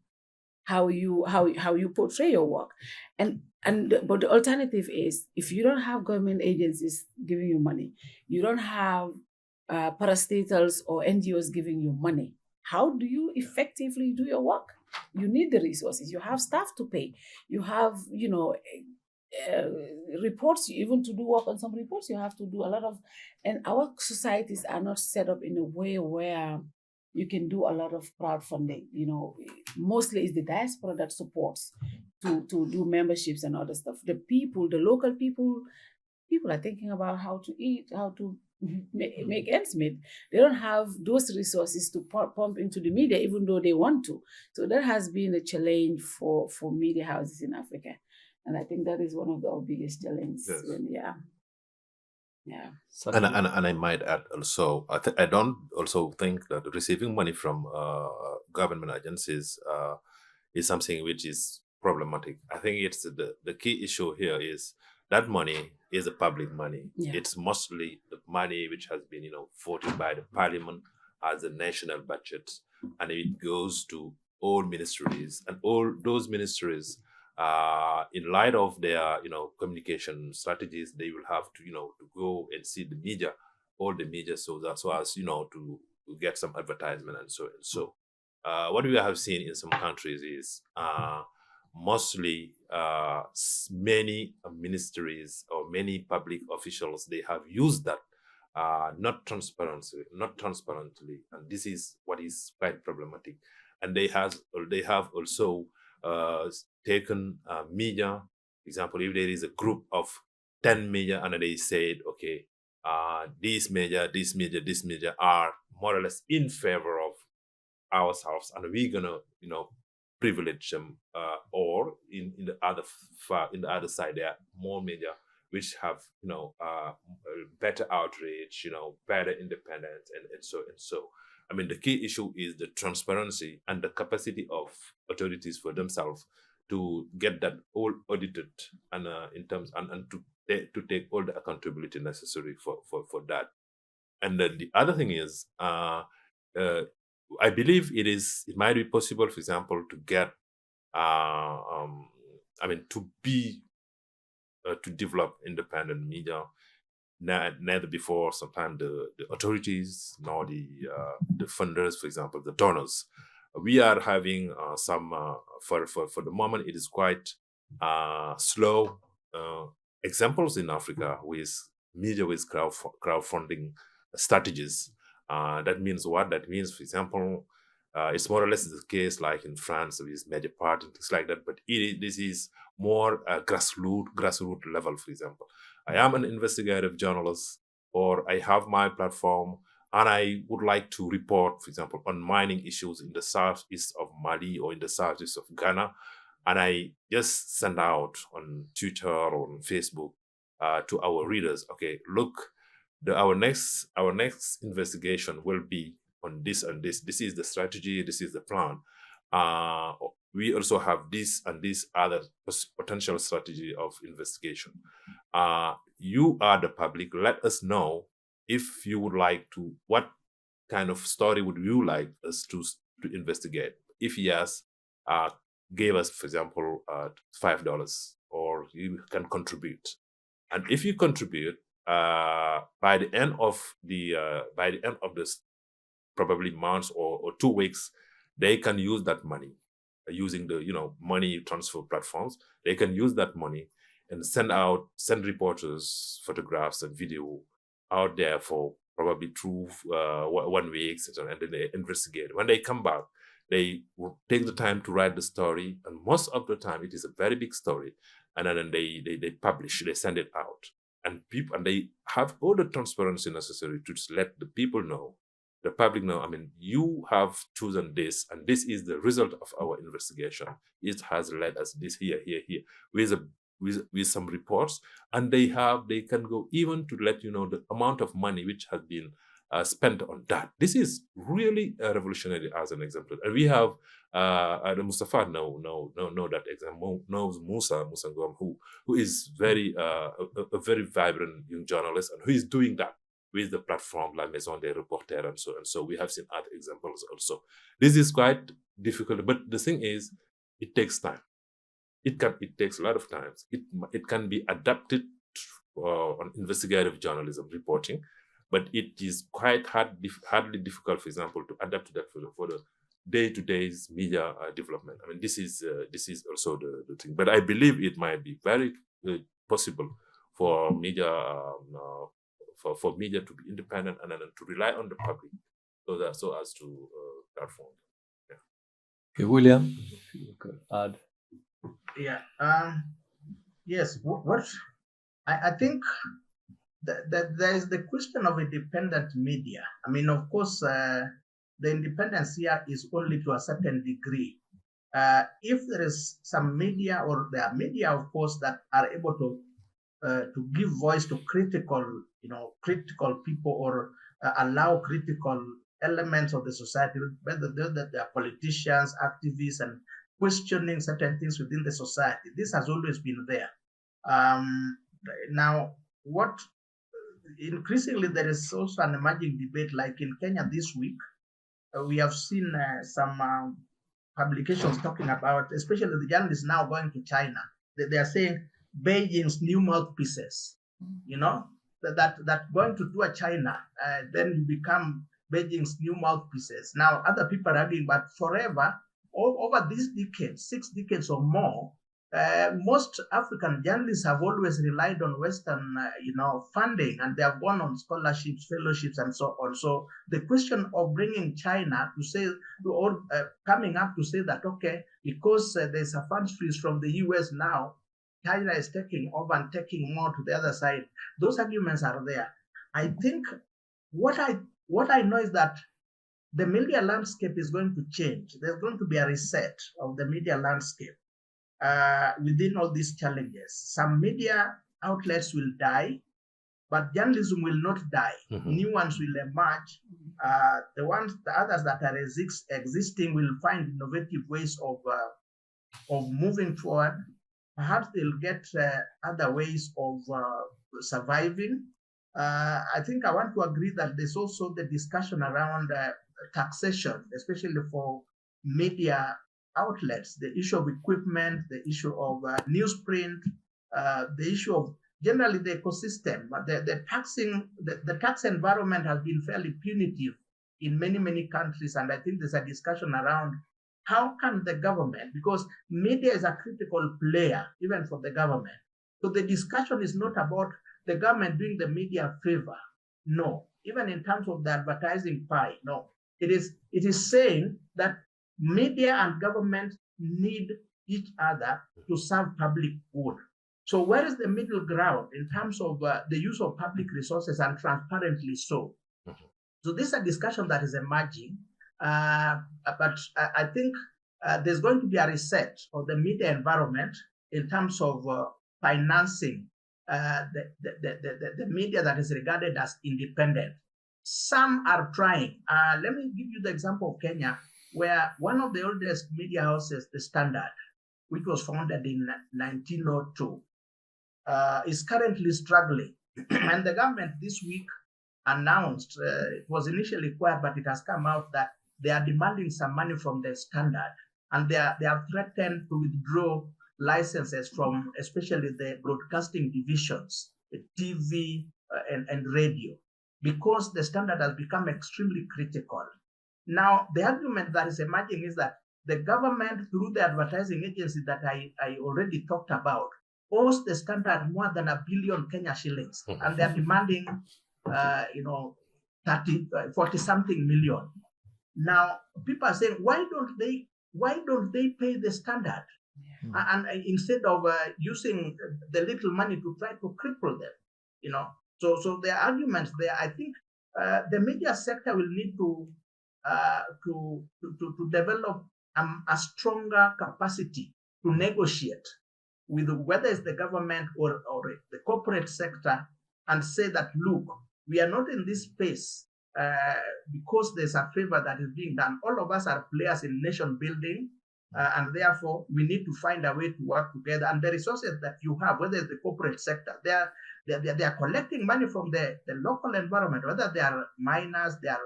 portray your work. But the alternative is, if you don't have government agencies giving you money, you don't have parastatals or NGOs giving you money, how do you effectively do your work? You need the resources. You have staff to pay. You have, reports. Even to do work on some reports, you have to do a lot of. And our societies are not set up in a way where you can do a lot of crowdfunding. Mostly it's the diaspora that supports to do memberships and other stuff. The local people are thinking about how to eat, how to make ends meet. They don't have those resources to pump into the media, even though they want to. So that has been a challenge for media houses in Africa. And I think that is one of our biggest challenges. Yes. Yeah. And I might add also, I don't also think that receiving money from government agencies is something which is problematic. I think it's the key issue here is that money is a public money. Yeah. It's mostly the money which has been, voted by the parliament as a national budget, and it goes to all ministries, and all those ministries, in light of their, communication strategies, they will have to, to go and see the media, all the media, so as, to get some advertisement and so. What we have seen in some countries is mostly many ministries or many public officials, they have used that not transparently, and this is what is quite problematic. And they have also taken media. Example, if there is a group of 10 media and they said, okay, these media are more or less in favor of ourselves, and we're gonna, privilege them, or in the other side, there are more media which have, better outreach, better independence, and so. I mean, the key issue is the transparency and the capacity of authorities for themselves to get that all audited, and in terms and to take all the accountability necessary for that. And then the other thing is, I believe it might be possible, for example, to get, to develop independent media. Neither before, sometimes the authorities nor the funders, for example, the donors. We are having some, for the moment, it is quite slow examples in Africa with media with crowdfunding strategies. That means what? That means, for example, it's more or less the case like in France with Mediapart and things like that, but this is more grassroots level, for example. I am an investigative journalist, or I have my platform, and I would like to report, for example, on mining issues in the southeast of Mali or in the southeast of Ghana, and I just send out on Twitter or on Facebook to our readers, okay, look, our next investigation will be on this and this. This is the strategy. This is the plan. We also have this and this other potential strategy of investigation. You are the public. Let us know if you would like to. What kind of story would you like us to investigate? If yes, give us, for example, $5, or you can contribute. And if you contribute, by the end of this probably months or 2 weeks, they can use that money using the money transfer platforms. They can use that money and send reporters photographs and video out there for probably 2 1 week, and then they investigate. When they come back, they will take the time to write the story, and most of the time it is a very big story, and then they publish, they send it out, and they have all the transparency necessary to just let the people know, the public know, I mean, you have chosen this, and this is the result of our investigation. It has led us this here, with some reports, and they can go even to let you know the amount of money which has been spent on that. This is really revolutionary as an example. And we have Mustafa know that example, knows Musa Ngom, who is a very vibrant young journalist, and who is doing that with the platform La Maison des Reporters, and so on. So we have seen other examples also. This is quite difficult, but the thing is, it takes time. It takes a lot of time. It can be adapted on investigative journalism reporting, but it is quite hardly difficult, for example, to adapt that for the day-to-day media development. I mean, this is also the thing. But I believe it might be very possible for media for media to be independent and then to rely on the public, so as to perform. Yeah. Okay, William, if you could add. Yeah. Yes. What I think that there is the question of independent media. I mean, of course, the independence here is only to a certain degree. If there is some media, or there are media, of course, that are able to give voice to critical people, or allow critical elements of the society, whether they are politicians, activists, and questioning certain things within the society. This has always been there. Now, what increasingly there is also an emerging debate, like in Kenya this week, we have seen some publications talking about, especially the journalists now going to China. They are saying Beijing's new mouthpieces, that going to tour China, then you become Beijing's new mouthpieces. Now, other people are arguing, but forever, over these decades, 6 decades or more, most African journalists have always relied on Western, funding, and they have gone on scholarships, fellowships, and so on. So the question of bringing China to say, or coming up to say that, okay, because there's a funds freeze from the US now, China is taking over and taking more to the other side. Those arguments are there. I think what I know is that the media landscape is going to change. There's going to be a reset of the media landscape within all these challenges. Some media outlets will die, but journalism will not die. New ones will emerge. The others that are existing will find innovative ways of moving forward. Perhaps they'll get other ways of surviving. I think I want to agree that there's also the discussion around taxation, especially for media outlets, the issue of equipment, the issue of newsprint, the issue of generally the ecosystem. The tax environment has been fairly punitive in many, many countries, and I think there's a discussion around how can the government, because media is a critical player even for the government. So the discussion is not about the government doing the media a favor. No, even in terms of the advertising pie, no. It is saying that media and government need each other to serve public good. So where is the middle ground in terms of the use of public resources, and transparently so? So this is a discussion that is emerging, but I think there's going to be a reset of the media environment in terms of financing the media that is regarded as independent. Some are trying. Let me give you the example of Kenya, where one of the oldest media houses, The Standard, which was founded in 1902, is currently struggling. And the government this week announced, it was initially quiet, but it has come out that they are demanding some money from The Standard. And they have threatened to withdraw licenses from especially the broadcasting divisions, the TV and radio, because The Standard has become extremely critical. Now, the argument that is emerging is that the government, through the advertising agency that I already talked about, owes The Standard more than 1 billion Kenya shillings, and they are demanding, 40-something million. Now, people are saying, why don't they pay The Standard? And instead of using the little money to try to cripple them, So the arguments there, I think the media sector will need to develop a stronger capacity to negotiate with whether it's the government or the corporate sector, and say that, look, we are not in this space because there's a favor that is being done. All of us are players in nation building. And therefore, we need to find a way to work together. And the resources that you have, whether it's the corporate sector, they are collecting money from the local environment, whether they are miners, they are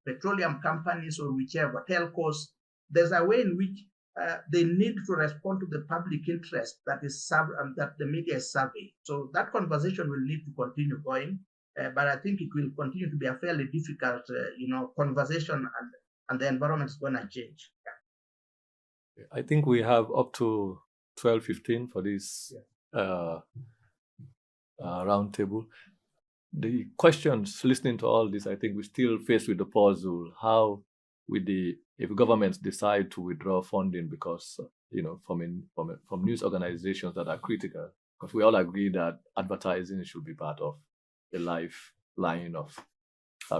petroleum companies, or whichever, telcos. There's a way in which they need to respond to the public interest that is that the media is serving. So that conversation will need to continue going, but I think it will continue to be a fairly difficult, conversation, and the environment is going to change. I think we have up to 12:15 for this roundtable. The questions, listening to all this, I think we're still faced with the puzzle. How, if governments decide to withdraw funding because from news organizations that are critical, because we all agree that advertising should be part of the lifeline of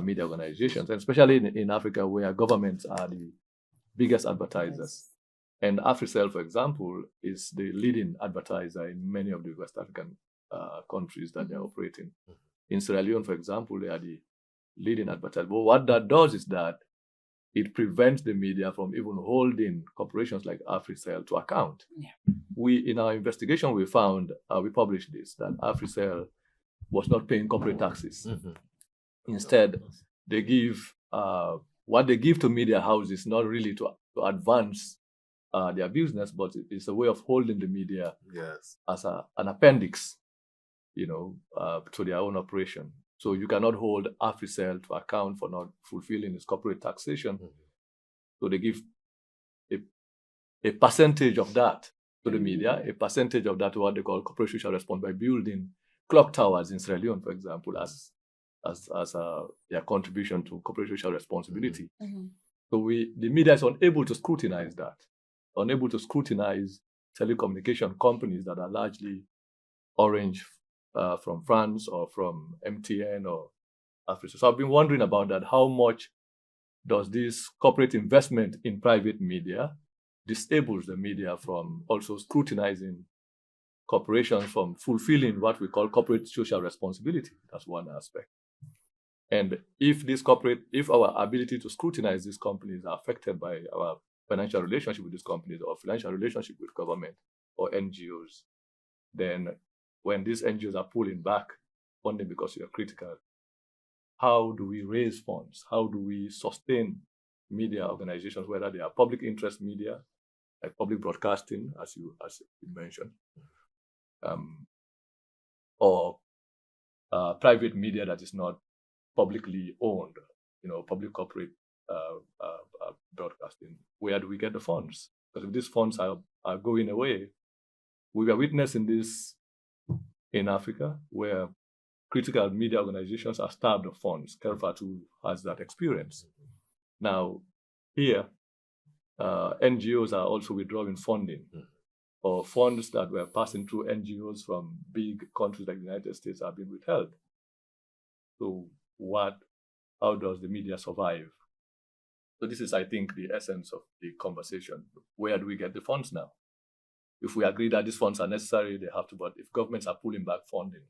media organizations, and especially in Africa, where governments are the biggest advertisers. And AfriCell, for example, is the leading advertiser in many of the West African countries that they're operating. In Sierra Leone, for example, they are the leading advertiser. But what that does is that it prevents the media from even holding corporations like AfriCell to account. Yeah. In our investigation, we found, we published this, that AfriCell was not paying corporate taxes. Instead, they give, what they give to media houses, not really to advance their business, but it's a way of holding the media as an appendix, to their own operation. So you cannot hold AfriCell to account for not fulfilling its corporate taxation. So they give a percentage of that to the media, a percentage of that to what they call corporate social response by building clock towers in Sierra Leone, for example, as their contribution to corporate social responsibility. Mhm. So the media is unable to scrutinize that, unable to scrutinize telecommunication companies that are largely Orange from France or from MTN or Africa. So I've been wondering about that. How much does this corporate investment in private media disables the media from also scrutinizing corporations from fulfilling what we call corporate social responsibility? That's one aspect. And if our ability to scrutinize these companies are affected by our financial relationship with these companies or financial relationship with government or NGOs, then when these NGOs are pulling back funding because you're critical, how do we raise funds? How do we sustain media organizations, whether they are public interest media, like public broadcasting, as you mentioned, or private media that is not publicly owned, public corporate broadcasting? Where do we get the funds? Because if these funds are going away, we are witnessing this in Africa, where critical media organizations are starved of funds. Kerr Fatou has that experience. Now, here, NGOs are also withdrawing funding, or funds that were passing through NGOs from big countries like the United States are being withheld. So how does the media survive? So this is, I think, the essence of the conversation. Where do we get the funds now? If we agree that these funds are necessary, they have to, but if governments are pulling back funding,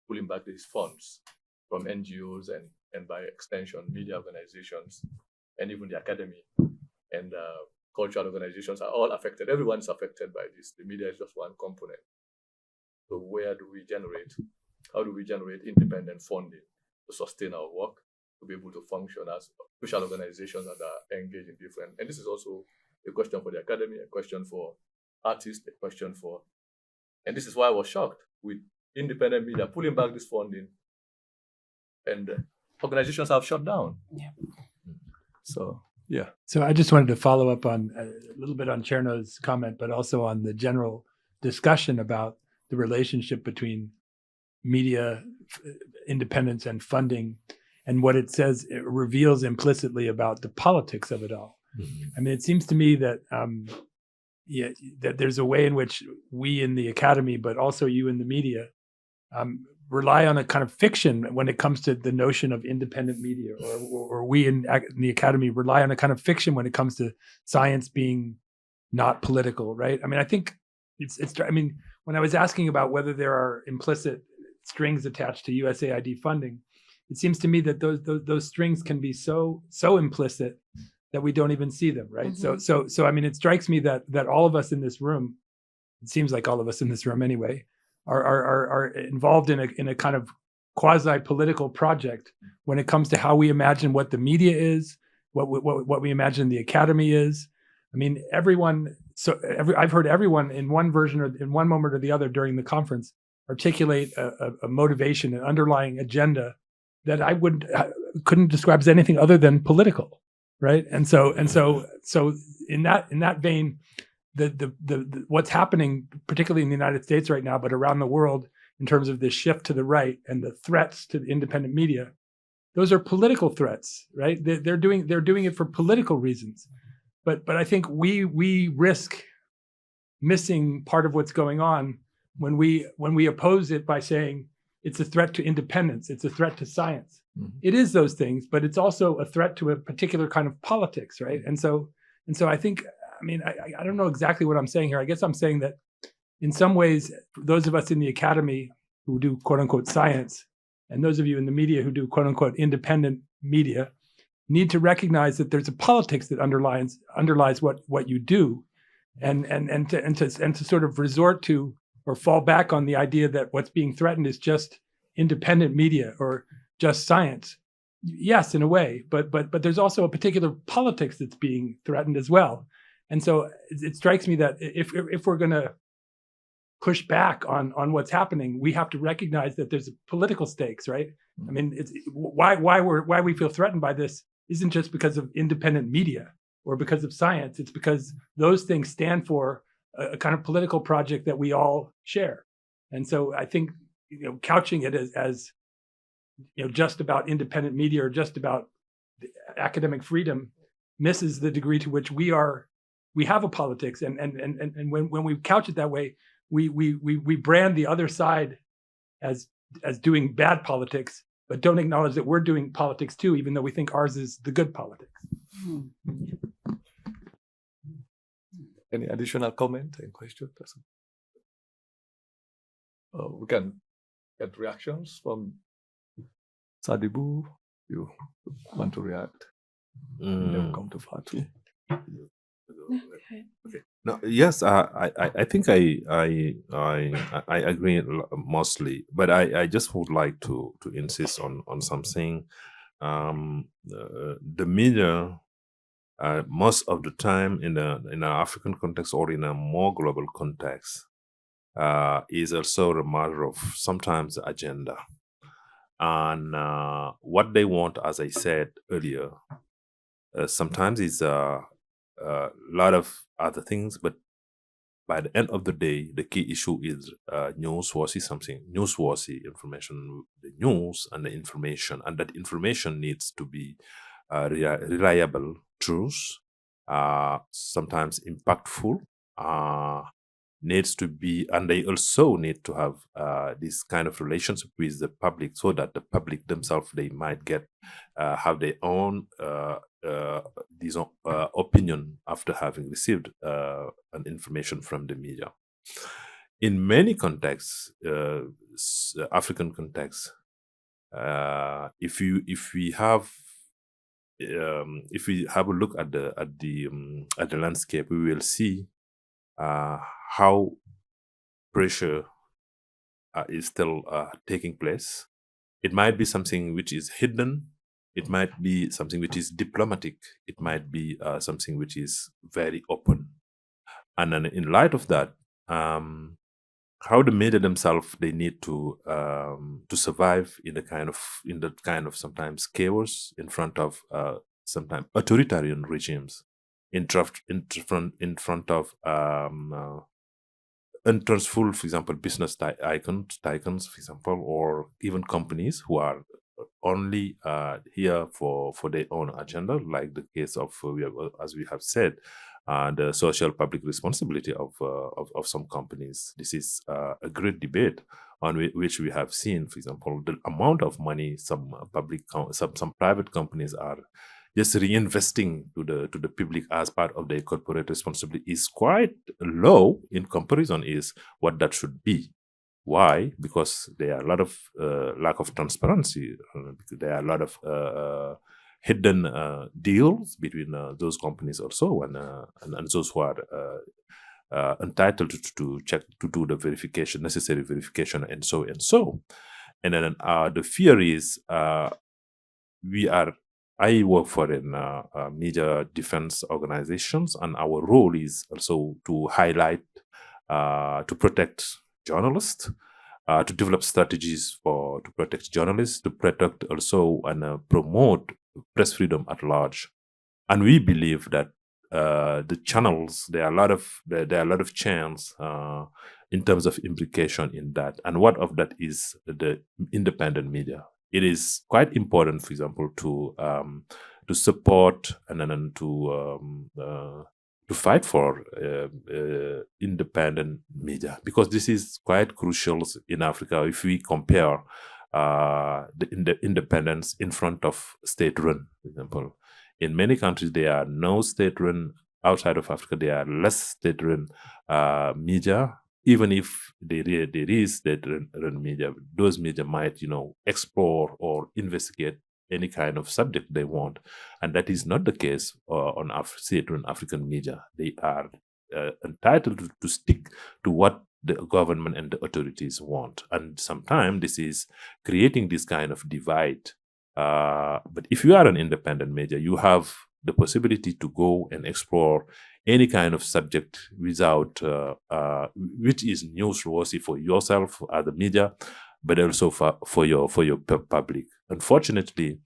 pulling back these funds from NGOs and by extension, media organizations, and even the academy and cultural organizations are all affected. Everyone's affected by this. The media is just one component. So how do we generate independent funding to sustain our work, to be able to function as social organizations that are engaged in different? And this is also a question for the academy, a question for artists, a question for, and this is why I was shocked with independent media pulling back this funding, and organizations have shut down. Yeah. So, yeah. So I just wanted to follow up on a little bit on Cherno's comment, but also on the general discussion about the relationship between media independence and funding, and what it says, it reveals implicitly about the politics of it all. Mm-hmm. I mean, it seems to me that that there's a way in which we in the academy, but also you in the media, rely on a kind of fiction when it comes to the notion of independent media, or we in the academy rely on a kind of fiction when it comes to science being not political, right? I mean, I think I mean, when I was asking about whether there are implicit strings attached to USAID funding, it seems to me that those strings can be so implicit that we don't even see them, right? Mm-hmm. So I mean, it strikes me that all of us in this room, it seems like all of us in this room anyway, are involved in a kind of quasi-political project when it comes to how we imagine what the media is, what we imagine the academy is. I mean, I've heard everyone in one version or in one moment or the other during the conference articulate a motivation, an underlying agenda that I couldn't describe as anything other than political, right? And so in that vein, the what's happening, particularly in the United States right now, but around the world, in terms of this shift to the right and the threats to the independent media, those are political threats, right? They're doing it for political reasons. But I think we risk missing part of what's going on when we oppose it by saying it's a threat to independence, it's a threat to science. Mm-hmm. It is those things, but it's also a threat to a particular kind of politics, right? And so I think, I mean, I don't know exactly what I'm saying here. I guess I'm saying that in some ways, those of us in the academy who do quote unquote science, and those of you in the media who do quote unquote independent media, need to recognize that there's a politics that underlies what you do, and to sort of resort to or fall back on the idea that what's being threatened is just independent media or just science. Yes, in a way, but there's also a particular politics that's being threatened as well. And so it strikes me that if we're going to push back on what's happening, we have to recognize that there's political stakes, right? I mean, it's why we feel threatened by this isn't just because of independent media or because of science. It's because those things stand for a kind of political project that we all share. And so I think, couching it as just about independent media or just about academic freedom misses the degree to which we have a politics. And when we couch it that way, we brand the other side as doing bad politics, but don't acknowledge that we're doing politics too, even though we think ours is the good politics. Any additional comment and question? We can get reactions from Sadibou. You want to react? And then come to Fatou. Okay. No, yes, I think I agree mostly, but I just would like to insist on something. The media, most of the time in an African context or in a more global context, is also a matter of sometimes agenda, and what they want, as I said earlier, sometimes is a lot of other things, but by the end of the day, the key issue is newsworthy information, the news and the information, and that information needs to be reliable, truth, sometimes impactful, needs to be, and they also need to have this kind of relationship with the public, so that the public themselves, they might get have their own opinion after having received an information from the media. In many contexts, African contexts, if we have a look at the landscape, we will see how pressure is still taking place. It might be something which is hidden. It might be something which is diplomatic. It might be something which is very open. And then in light of that, how the media themselves, they need to survive in the kind of sometimes chaos in front of sometimes authoritarian regimes, in front of untrustful, for example, business tycoons, for example, or even companies who are only here for their own agenda, like the case of, as we have said, the social public responsibility of some companies. This is a great debate on which we have seen, for example, the amount of money some private companies are just reinvesting to the public as part of their corporate responsibility is quite low in comparison is what that should be. Why? Because there are a lot of lack of transparency. There are a lot of hidden deals between those companies also and those who are entitled to check, to do the verification, necessary verification, and so. And then the fear is I work for media defense organizations, and our role is also to highlight, to protect journalists, to develop strategies to protect journalists, to protect also and promote press freedom at large. And we believe that the channels, there are a lot of chance in terms of implication in that. And what of that is the independent media. It is quite important, for example, to support and then to fight for independent media, because this is quite crucial in Africa if we compare the independence in front of state-run, for example. In many countries, there are no state-run. Outside of Africa, there are less state-run media. Even if there is state-run media, those media might, explore or investigate any kind of subject they want. And that is not the case on state-run African media. They are entitled to stick to what the government and the authorities want. And sometimes this is creating this kind of divide. But if you are an independent media, you have the possibility to go and explore any kind of subject without, which is newsworthy for yourself as the media, but also for your public. Unfortunately,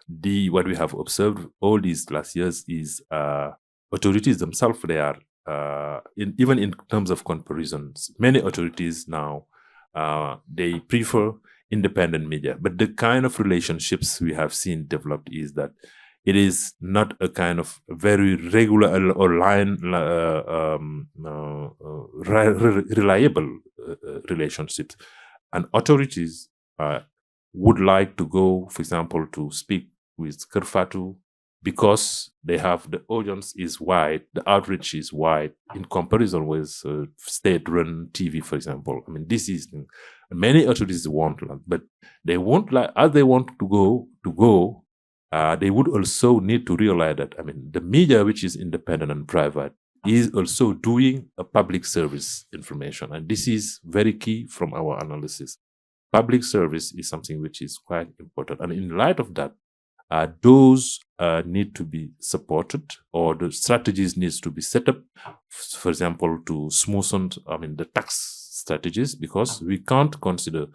what we have observed all these last years is authorities themselves, they are, even in terms of comparisons, many authorities now, they prefer independent media. But the kind of relationships we have seen developed is that it is not a kind of very regular or reliable relationships. And authorities would like to go, for example, to speak with Fatou because they have the audience is wide, the outreach is wide in comparison with state-run TV, for example. I mean, this is many authorities want, but they won't like as they want to go. They would also need to realize that, I mean, the media, which is independent and private, is also doing a public service information. And this is very key from our analysis. Public service is something which is quite important. And in light of that, those need to be supported, or the strategies needs to be set up, for example, to smoothen, the tax strategies, because we can't consider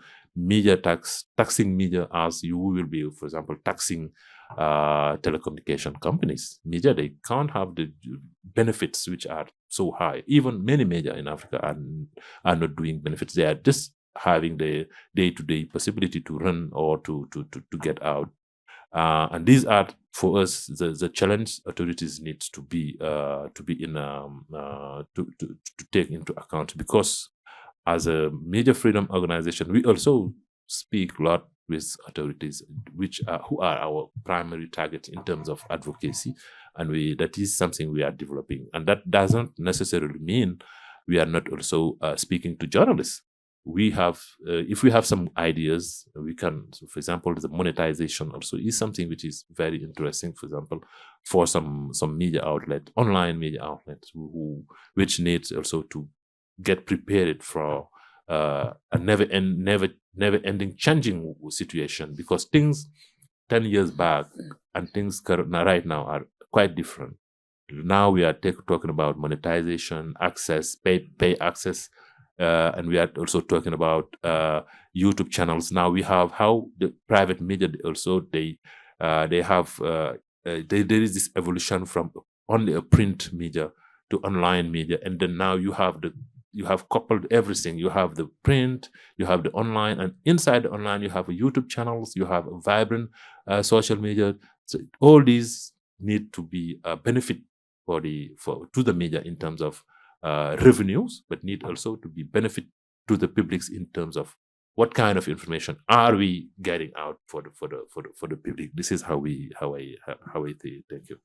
taxing media as you will be, for example, taxing telecommunication companies. Media, they can't have the benefits which are so high. Even many media in Africa are not doing benefits. They are just having the day-to-day possibility to run or to get out. And these are, for us, the challenge authorities need to be in to take into account, because as a media freedom organization, we also speak a lot with authorities, who are our primary target in terms of advocacy, and that is something we are developing. And that doesn't necessarily mean we are not also speaking to journalists. We have, if we have some ideas, we can, so for example, the monetization also is something which is very interesting, for example, for some media outlet, online media outlets, which needs also to get prepared for a never-ending changing situation, because things 10 years back and things right now are quite different. Now we are talking about monetization, access, pay access, and we are also talking about YouTube channels. Now we have how the private media also they have there is this evolution from only a print media to online media, and then now you have coupled everything. You have the print, you have the online, and inside the online you have YouTube channels, you have a vibrant social media. So all these need to be a benefit to the media in terms of revenues, but need also to be benefit to the publics in terms of what kind of information are we getting out for the public. This is how I think. Thank you.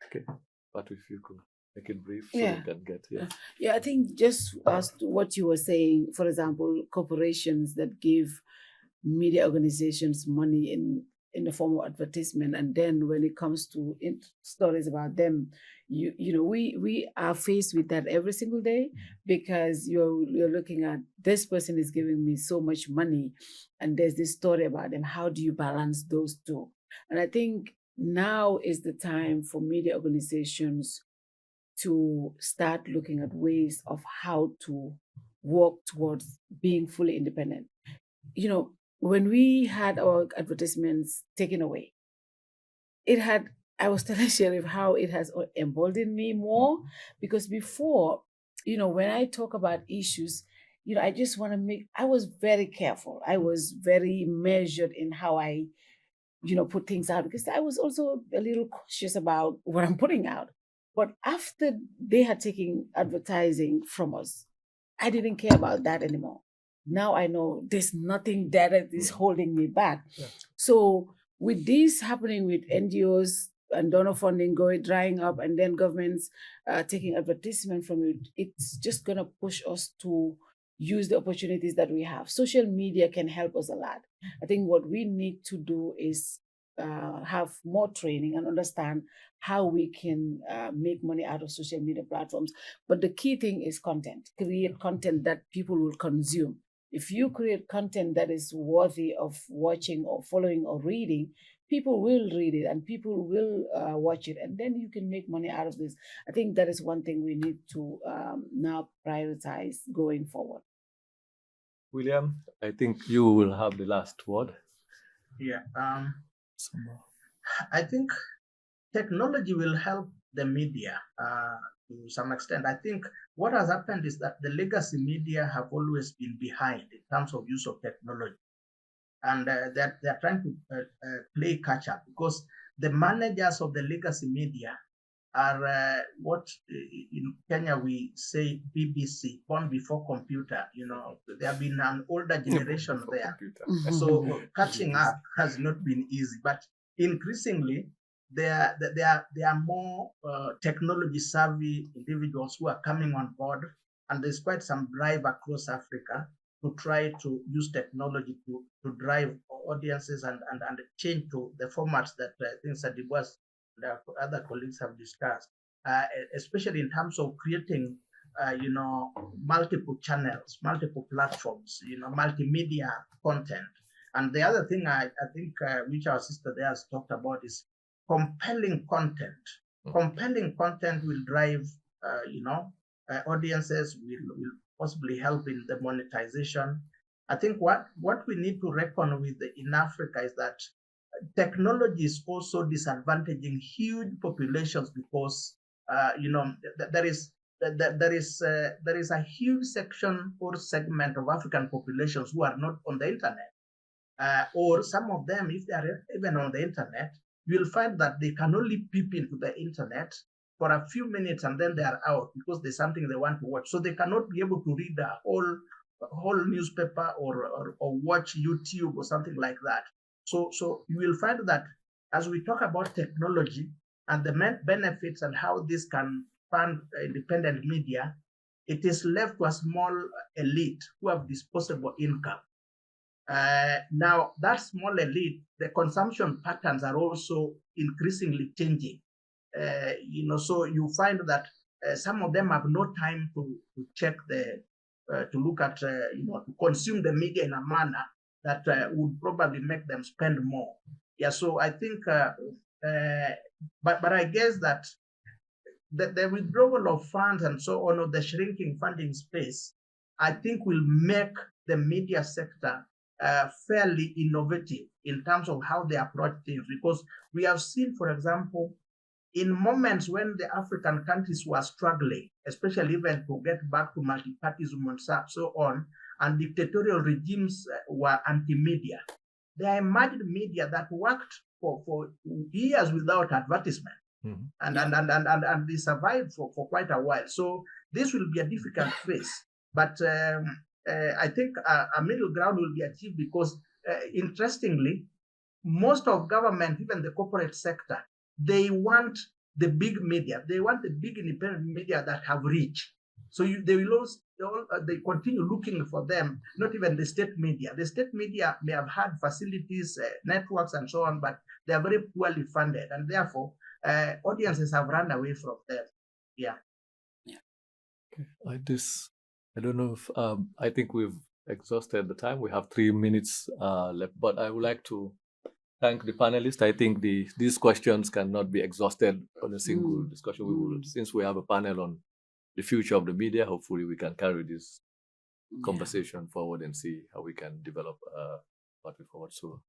Okay, but if you could make it brief, Yeah. so we can get here. Yeah, I think just as to what you were saying, for example, corporations that give media organizations money in the form of advertisement, and then when it comes to stories about them, we are faced with that every single day, because you're looking at, this person is giving me so much money and there's this story about them. How do you balance those two? And I think now is the time for media organizations to start looking at ways of how to work towards being fully independent. When we had our advertisements taken away, I was telling Sheriff how it has emboldened me more, because before, when I talk about issues, I just want to I was very careful. I was very measured in how I, put things out, because I was also a little cautious about what I'm putting out. But after they had taken advertising from us, I didn't care about that anymore. Now I know there's nothing there that is holding me back. Yeah. So with this happening with NGOs and donor funding drying up, and then governments taking advertisement from it, it's just going to push us to use the opportunities that we have. Social media can help us a lot. I think what we need to do is have more training and understand how we can make money out of social media platforms. But the key thing is content. Create content that people will consume. If you create content that is worthy of watching or following or reading, people will read it and people will watch it, and then you can make money out of this. I think that is one thing we need to now prioritize going forward. William, I think you will have the last word. Yeah. I think technology will help the media to some extent. I think what has happened is that the legacy media have always been behind in terms of use of technology. And they're trying to play catch up because the managers of the legacy media are what in Kenya we say BBC, born before computer. You know, there have been an older generation there. So catching up has not been easy, but increasingly there are more technology savvy individuals who are coming on board, and there's quite some drive across Africa to try to use technology to drive audiences and change to the formats that I think Sadibou and other colleagues have discussed, especially in terms of creating, multiple channels, multiple platforms, multimedia content. And the other thing I think which our sister there has talked about is compelling content. Compelling content will drive, audiences, will possibly help in the monetization. I think what we need to reckon with in Africa is that technology is also disadvantaging huge populations because there is a huge section or segment of African populations who are not on the internet, or some of them, if they are even on the internet, you will find that they can only peep into the internet for a few minutes and then they are out because there's something they want to watch. So they cannot be able to read a whole newspaper or watch YouTube or something like that. So you will find that as we talk about technology and the benefits and how this can fund independent media, it is left to a small elite who have disposable income. Now, that small elite, the consumption patterns are also increasingly changing. So you find that some of them have no time to check to look at, to consume the media in a manner that would probably make them spend more. Yeah, so I think, but I guess that the withdrawal of funds and so on, or the shrinking funding space, I think will make the media sector fairly innovative in terms of how they approach things. Because we have seen, for example, in moments when the African countries were struggling, especially even to get back to multi-partyism and so on, and dictatorial regimes were anti-media, there emerged media that worked for years without advertisement. Mm-hmm. And they survived for quite a while. So this will be a difficult phase. But I think a middle ground will be achieved because, interestingly, most of government, even the corporate sector, they want the big media. They want the big independent media that have reach. So they continue looking for them, not even the state media. The state media may have had facilities, networks, and so on, but they are very poorly funded. And therefore, audiences have run away from them. Yeah. Okay. I don't know if, I think we've exhausted the time. We have 3 minutes left, but I would like to thank the panelists. I think these questions cannot be exhausted on a single discussion. We will, since we have a panel on the future of the media, hopefully we can carry this conversation forward and see how we can develop pathway forward. So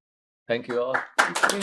thank you all. Thank you.